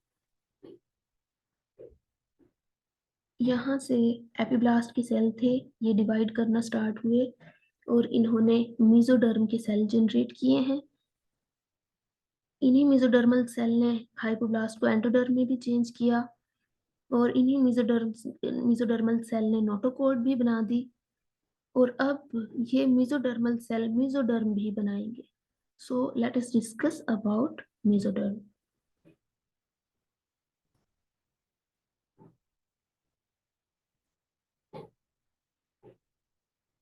यहाँ से एपिब्लास्ट के सेल थे, ये डिवाइड करना स्टार्ट हुए, और इन्होंने मेसोडर्म के सेल जनरेट किए हैं। इन्हीं मेसोडर्मल सेल ने हाइपोब्लास्ट को एंडोडर्म में भी चेंज किया, और इन्हीं मेसोडर्मल सेल ने नोटोकोड भी बना दी, और अब ये मेसोडर्मल सेल मेसोडर्म भी बनाएंगे। So let us discuss about mesoderm.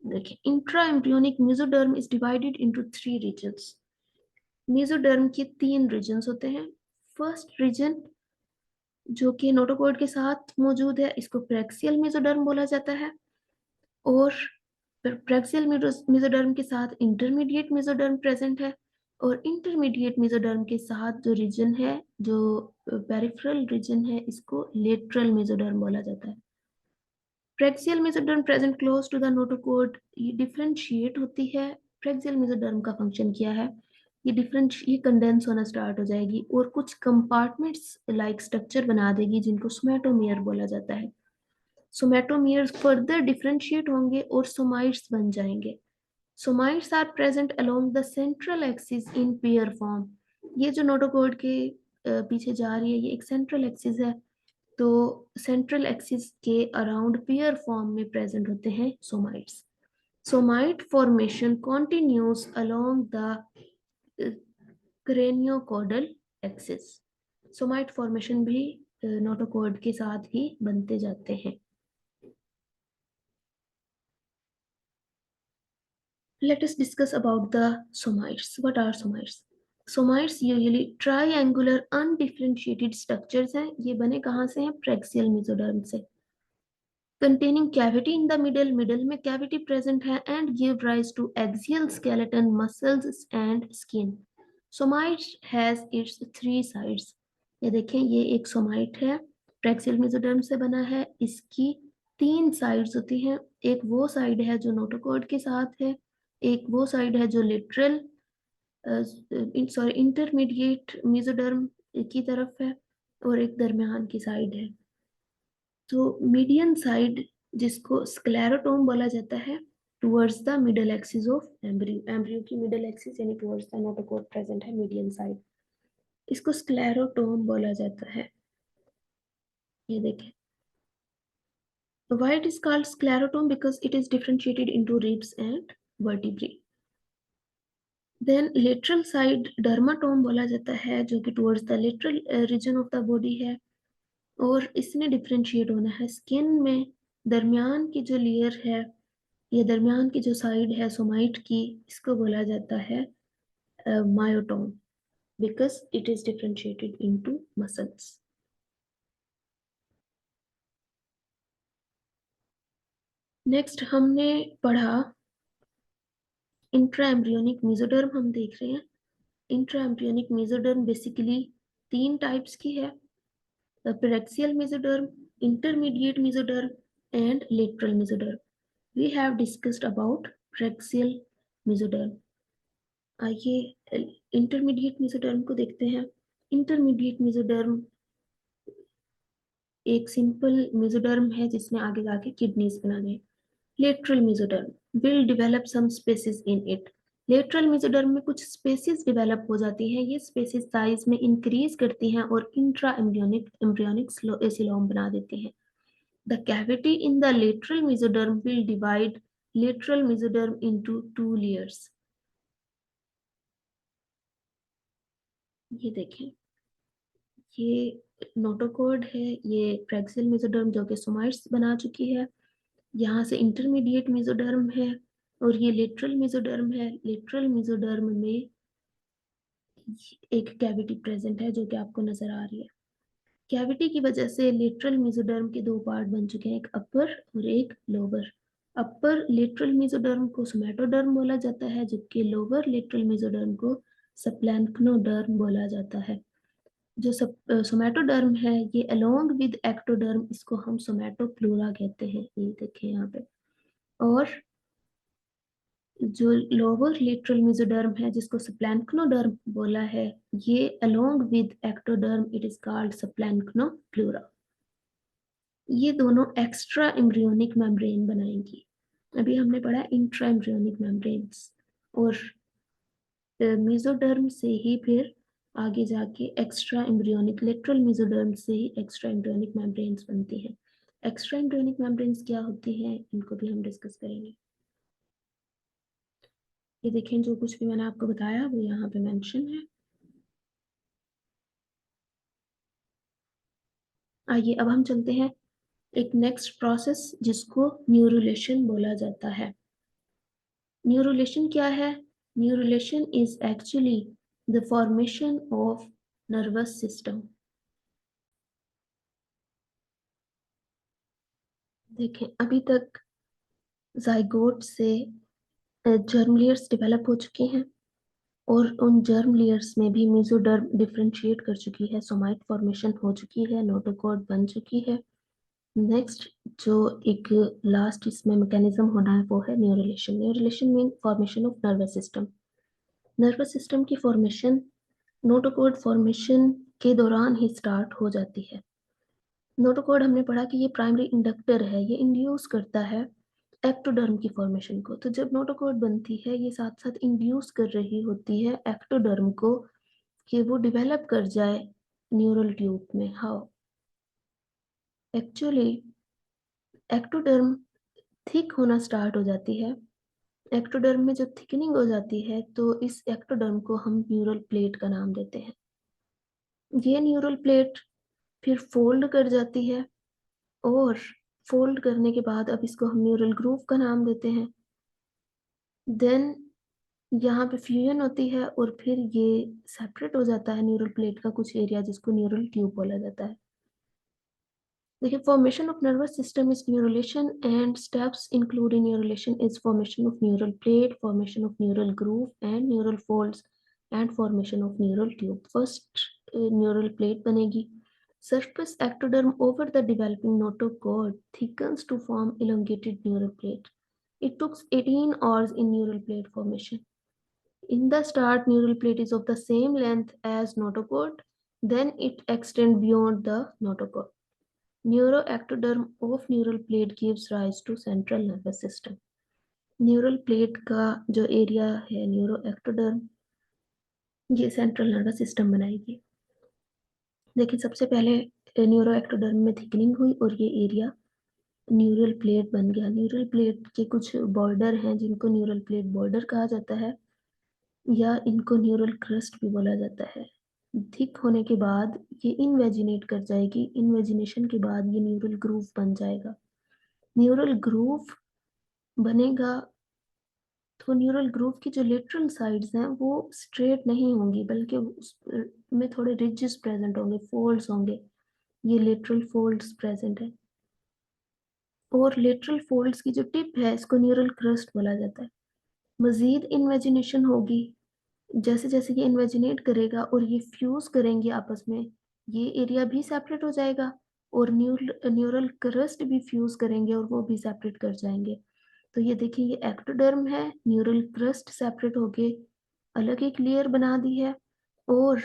देखिए, intra embryonic mesoderm is divided into 3 regions. Mesoderm के 3 रीजन्स होते हैं। फर्स्ट रीजन जो कि नोटोकोड के साथ मौजूद है, इसको प्रेक्सियल मेसोडर्म बोला जाता है, और प्रेक्सियल मेसोडर्म के साथ इंटरमीडिएट मेसोडर्म प्रेजेंट है, और इंटरमीडिएट मेसोडर्म के साथ जो रीजन है, जो पेरिफेरल रीजन है, इसको लेटरल मेसोडर्म बोला जाता है। Paraxial mesoderm present close to the notochord, ये डिफरेंशिएट होती है। प्रेक्सियल मेसोडर्म का फंक्शन क्या है? ये कंडेंस होना स्टार्ट हो जाएगी और कुछ कंपार्टमेंट्स लाइक स्ट्रक्चर बना देगी, जिनको सोमैटोमियर बोला जाता है। सोमैटोमियर्स फर्दर डिफरेंशिएट होंगे और सोमाइट्स बन जाएंगे। Somites are present along the central axis in pair form. ये जो नोटोकोड के पीछे जा रही है, ये एक सेंट्रल एक्सिस है, तो सेंट्रल एक्सिस के अराउंड पेयर फॉर्म में प्रेजेंट होते हैं somites. Somoid formation continues along the craniocaudal axis. Somite formation भी नोटोकॉर्ड के साथ ही बनते जाते हैं। Let us discuss about the somites. What are somites? Somites usually triangular undifferentiated structures हैं। ये बने कहाँ से हैं? Praxial mesoderm से। Containing cavity in the middle, middle में cavity present है and give rise to axial skeleton, muscles and skin. Somite has its three sides. ये देखें, ये एक सोमाइट है, प्रेक्सियल मेसोडर्म से बना है। इसकी तीन साइड्स होती हैं। एक वो साइड है जो नोटोकॉर्ड के साथ है, एक वो साइड है जो लिटरल इंटरमीडिएट मेसोडर्म की तरफ है, और एक दरमियान की साइड है। तो मीडियन साइड, जिसको स्क्लेरोटोम बोला जाता है, towards the middle axis of embryo. Embryo की मिडल एक्सिस यानी टुवर्ड्स द नोटोकॉर्ड प्रेजेंट है मीडियन साइड, इसको स्क्लेरोटोम बोला जाता है। ये देखें, why it is called sclerotome? Because it is differentiated into ribs and vertebrae. Then lateral side dermatome बोला जाता है, जो कि towards the lateral region of the body है, और इसने डिफरेंशिएट होना है स्किन में। दरमियान की जो लेयर है, ये दरमियान की जो साइड है सोमाइट की, इसको बोला जाता है myotome, because it is differentiated into muscles. Next हमने पढ़ा इंट्रा एम्ब्रियोनिक मेसोडर्म। हम देख रहे हैं इंट्रा एम्ब्रियोनिक मेसोडर्म बेसिकली तीन टाइप्स की है: paraxial mesoderm, intermediate mesoderm and lateral mesoderm. We have discussed about paraxial mesoderm. आइए इंटरमीडिएट मेसोडर्म को देखते हैं। इंटरमीडिएट मेसोडर्म एक सिंपल मेसोडर्म है जिसमें आगे जाके किडनीज बना गए। Lateral mesoderm will develop some spaces in it. Lateral mesoderm में कुछ स्पेसिस डेवलप हो जाती हैं। ये स्पेसिस साइज में इंक्रीज करती हैं और इंट्रा एम्ब्रियोनिक सिलोम बना देती हैं। The cavity in the lateral mesoderm will divide lateral mesoderm into two layers. ये देखें, ये नोटोकॉर्ड है, ये प्रेक्सियल मेसोडर्म जो कि सोमाइट्स बना चुकी है। यहाँ से इंटरमीडिएट मेसोडर्म है और ये लेटरल मेसोडर्म है। लेटरल मेसोडर्म में एक कैविटी प्रेजेंट है जो कि आपको नजर आ रही है। कैविटी की वजह से लेटरल मेसोडर्म के दो पार्ट बन चुके हैं, एक अपर और एक लोअर। अपर लेटरल मेसोडर्म को सोमैटोडर्म बोला जाता है, जबकि लोअर लेटरल मेसोडर्म को सप्लैंक्नोडर्म बोला जाता है। जो सोमैटोडर्म है ये अलोंग विद एक्टोडर्म, इसको हम सोमैटोप्लूरा कहते हैं। ये देखें यहाँ पे। और जो लोअर लेटरल मेसोडर्म है जिसको सप्लैंक्नोडर्म बोला है, ये along with ectoderm it is called splanchnopleura. ये दोनों एक्स्ट्रा एम्ब्रियोनिक मेम्ब्रेन बनाएंगी। अभी हमने पढ़ा इंट्रा एम्ब्रियोनिक मेम्ब्रेन्स, और मेसोडर्म से ही फिर आगे जाके एक्स्ट्रा एम्ब्रियोनिक, लेटरल मेसोडर्म से ही एक्स्ट्रा एम्ब्रियोनिक मेम्ब्रेन्स बनती हैं। एक्स्ट्रा एम्ब्रियोनिक मेम्ब्रेन्स क्या होती हैं, इनको भी हम डिस्कस करेंगे। ये देखें, जो कुछ भी मैंने आपको बताया वो यहाँ पे मेंशन है। आइए अब हम चलते हैं एक नेक्स्ट प्रोसेस जिसको न्यूरुलेशन बोला जाता है। न्यूरुलेशन क्या है? Neurulation is actually the formation of nervous system. देखें, अभी तक जाइगोट से जर्म लेयर्स डेवलप हो चुके हैं और उन जर्म लेयर्स में भी मेसोडर्म डिफरेंशिएट कर चुकी है, सोमाइट फॉर्मेशन हो चुकी है, नोटोकॉर्ड बन चुकी है। नेक्स्ट जो एक लास्ट इसमें मैकेनिज्म होना है वो है neurulation. Neurulation mean formation of nervous system. Nervous system की फॉर्मेशन नोटोकॉर्ड फॉर्मेशन के दौरान ही स्टार्ट हो जाती है। नोटोकॉर्ड हमने पढ़ा कि ये प्राइमरी इंडक्टर है, ये इंड्यूस करता है एक्टोडर्म की फॉर्मेशन को। तो जब नोटोकॉर्ड बनती है ये साथ साथ इंड्यूस कर रही होती है एक्टोडर्म को कि वो डेवलप कर जाए न्यूरल ट्यूब में। हाउ? एक्चुअली एक्टोडर्म थिक होना स्टार्ट हो जाती है एक्टोडर्म में जब थिकनिंग हो जाती है तो इस एक्टोडर्म को हम न्यूरल प्लेट का नाम देते हैं। ये न्यूरल प्लेट फिर फोल्ड कर जाती है और फोल्ड करने के बाद अब इसको हम न्यूरल ग्रूव का नाम देते हैं। देन यहाँ पे फ्यूजन होती है और फिर ये सेपरेट हो जाता है न्यूरल प्लेट का कुछ एरिया जिसको न्यूरल ट्यूब बोला जाता है। देखिए, formation of nervous system is neurulation and steps include in neurulation is formation of neural plate, formation of neural groove and neural folds and formation of neural tube. First neural plate बनेगी. Surface ectoderm over the developing notochord thickens to form elongated neural plate. It took 18 hours in neural plate formation. In the start, neural plate is of the same length as notochord, then it extends beyond the notochord. Neuroectoderm of neural plate gives rise to central nervous system. Neural plate का जो area है neuroectoderm, ये central nervous system बनाएगी। देखिए, सबसे पहले neuroectoderm में thickening हुई और ये एरिया न्यूरल प्लेट बन गया। न्यूरल प्लेट के कुछ बॉर्डर हैं जिनको न्यूरल प्लेट बॉर्डर कहा जाता है या इनको न्यूरल क्रस्ट भी बोला जाता है। थिक होने के बाद ये इनवेजिनेट कर जाएगी। इनवेजिनेशन के बाद ये न्यूरल ग्रूव बन जाएगा। न्यूरल ग्रूव बनेगा तो न्यूरल ग्रूव की जो लेटरल साइड्स हैं वो स्ट्रेट नहीं होंगी बल्कि में थोड़े रिजेस प्रेजेंट होंगे, फोल्ड्स होंगे। ये लेटरल फोल्ड्स प्रेजेंट है और लेटरल फोल्ड्स की जो टिप है इसको न्यूरल क्रस्ट बोला जाता है। मजीद इन्वेजिनेशन होगी। जैसे जैसे ये इन्वेजिनेट करेगा और ये फ्यूज करेंगे आपस में, ये एरिया भी सेपरेट हो जाएगा और न्यूरल क्रस्ट भी फ्यूज करेंगे और वो भी सेपरेट कर जाएंगे। तो ये देखिए, ये एक्टोडर्म है, न्यूरल क्रस्ट सेपरेट होके अलग एक लेयर बना दी है और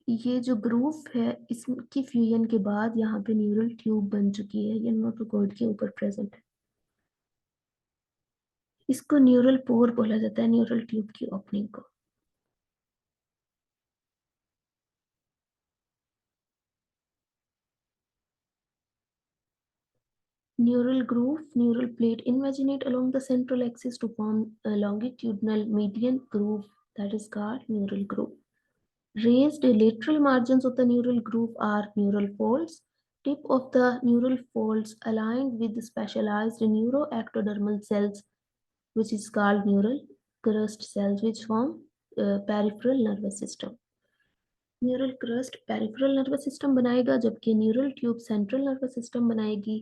ये जो ग्रूव है इसकी फ्यूजन के बाद यहाँ पे न्यूरल ट्यूब बन चुकी है। ये नोटोकॉर्ड के ऊपर प्रेजेंट है। इसको न्यूरल पोर बोला जाता है, न्यूरल ट्यूब की ओपनिंग को। Neural groove, neural plate invaginate along the central axis to form a longitudinal median groove that is called neural groove. Raised lateral margins of the neural groove are neural folds. Tip of the neural folds aligned with specialized neuroectodermal cells, which is called neural crust cells, which form peripheral nervous system. Neural crest peripheral nervous system बनाएगा जबकि neural tube central nervous system बनाएगी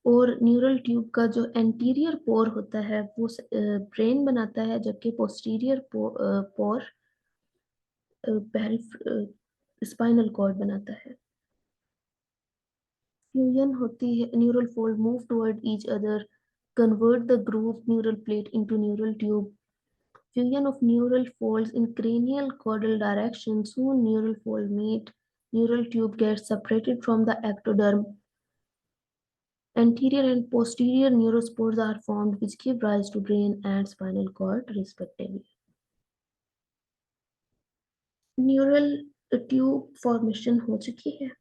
और neural tube का जो anterior पोर होता है वो brain बनाता है जबकि पोस्टीरियर पोर स्पाइनल कॉर्ड बनाता है। फ्यूजन होती है, neural fold move toward each other, convert the groove neural plate into neural tube. Fusion of neural folds in cranial caudal direction. Soon neural fold meet. Neural tube gets separated from the ectoderm. Anterior and posterior neurospores are formed which give rise to brain and spinal cord respectively. Neural tube formation हो चुकी है।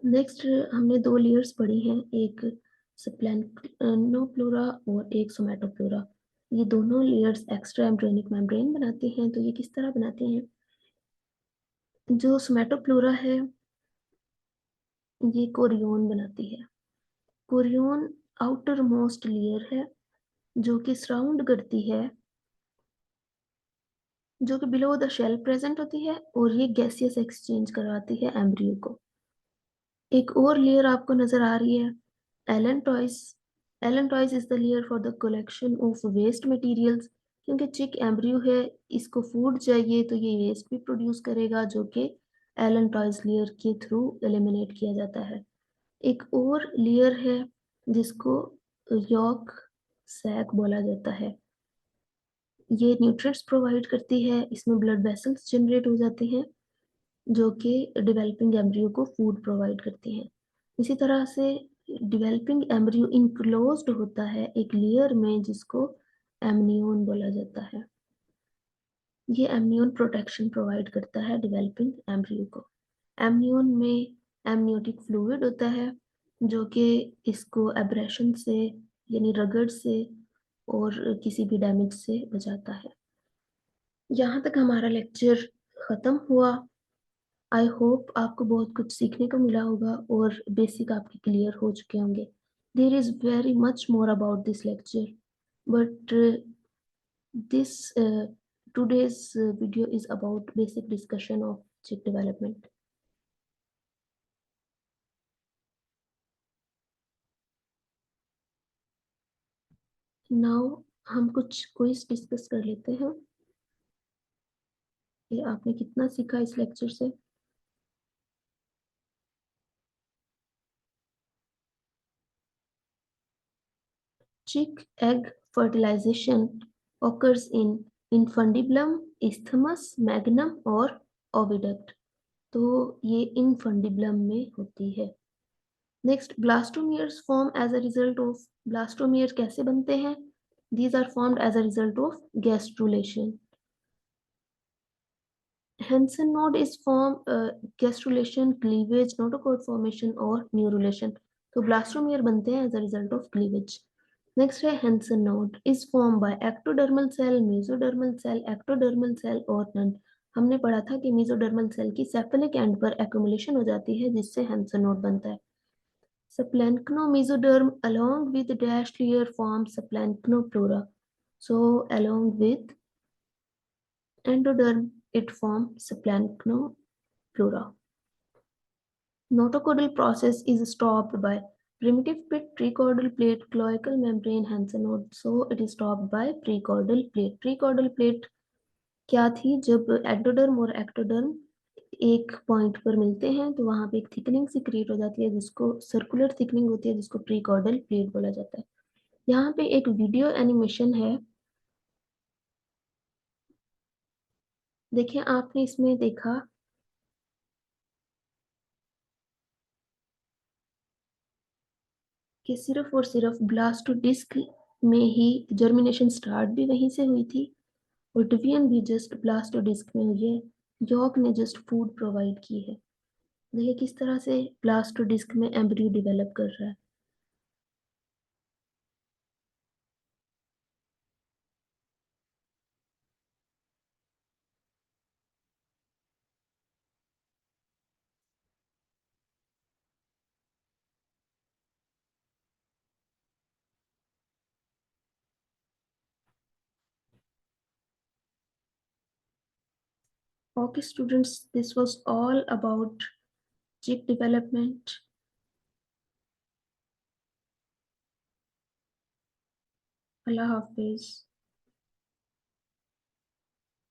Next हमने दो layers पढ़ी हैं, एक स्प्लेनोप्लूरा और एक सोमेटोप्लूरा। ये दोनों लेयर्स एक्स्ट्रा एम्ब्रियोनिक मेम्ब्रेन बनाते हैं। तो ये किस तरह बनाते हैं? जो सोमेटोप्लूरा है ये कोरियोन बनाती है। कोरियोन आउटर मोस्ट लेयर है जो कि सराउंड करती है, जो कि बिलो द शेल प्रेजेंट होती है और ये गैसियस एक्सचेंज करवाती है एम्ब्रियो को। एक और लेयर आपको नजर आ रही है, allantois. Allantois is the layer for the collection of waste materials. क्योंकि चिक एम्ब्रियो है, इसको फूड चाहिए तो ये वेस्ट भी प्रोड्यूस करेगा जो कि एलेंटॉइस लेयर के थ्रू एलिमिनेट किया जाता है। एक और लेयर है जिसको यॉक सैक बोला जाता है। ये न्यूट्रिएंट्स प्रोवाइड करती है, इसमें ब्लड वेसल्स जनरेट हो जाते हैं जो कि डेवलपिंग एम्ब्रियो को फूड प्रोवाइड करती हैं। इसी तरह से डेवलपिंग एम्ब्रियो इनक्लोज्ड होता है एक लेयर में जिसको एमनियोन बोला जाता है। ये एमनियोन प्रोटेक्शन प्रोवाइड करता है डेवलपिंग एम्ब्रियो को। एमनियोन में एमनियोटिक फ्लूइड होता है जो कि इसको एब्रेशन से यानी रगड़ से और किसी भी डैमेज से बचाता है। यहाँ तक हमारा लेक्चर खत्म हुआ। आई होप आपको बहुत कुछ सीखने को मिला होगा और बेसिक आपके क्लियर हो चुके होंगे। There is very much more about this lecture, but this today's video is about basic discussion of chip development. Now हम कुछ क्विज डिस्कस कर लेते हैं कि आपने कितना सीखा इस लेक्चर से। Chick egg fertilization occurs in infundibulum, isthmus, magnum और oviduct। तो ये infundibulum में होती है। Next, blastomeres form as a result of, blastomere कैसे बनते हैं? These are formed as a result of gastrulation. Hansen node is formed gastrulation, cleavage, notochord formation और neurulation. तो ब्लास्टोमियर बनते हैं as a result of cleavage. Next है Hansen node is formed by ectodermal cell, mesodermal cell, ectodermal cell और none. हमने पढ़ा था कि mesodermal cell की cephalic end पर accumulation हो जाती है जिससे Hansen node बनता है. Splanchnomesoderm along with dash layer forms splanchnoplura. So along with endoderm it forms splanchnoplura. Notochordal process is stopped by primitive pit, precaudal plate, cloacal membrane, Hansen node. So it is stopped by precaudal plate. Precaudal plate क्या थी? जब endoderm और ectoderm एक point पर मिलते हैं तो वहां पे एक थिकनिंग सी क्रिएट हो जाती है जिसको सर्कुलर थिकनिंग होती है जिसको प्रीकॉर्डल प्लेट बोला जाता है। यहाँ पे एक वीडियो एनिमेशन है, देखिए आपने इसमें देखा कि सिर्फ और सिर्फ ब्लास्टोडिस्क में ही जर्मिनेशन स्टार्ट भी वहीं से हुई थी और डिवीजन भी जस्ट ब्लास्टोडिस्क में हुई है। यॉर्क ने जस्ट फूड प्रोवाइड की है। देखिए किस तरह से ब्लास्टोडिस्क में एम्ब्रियो डेवलप कर रहा है। Okay students, this was all about chick development. Allah Hafiz.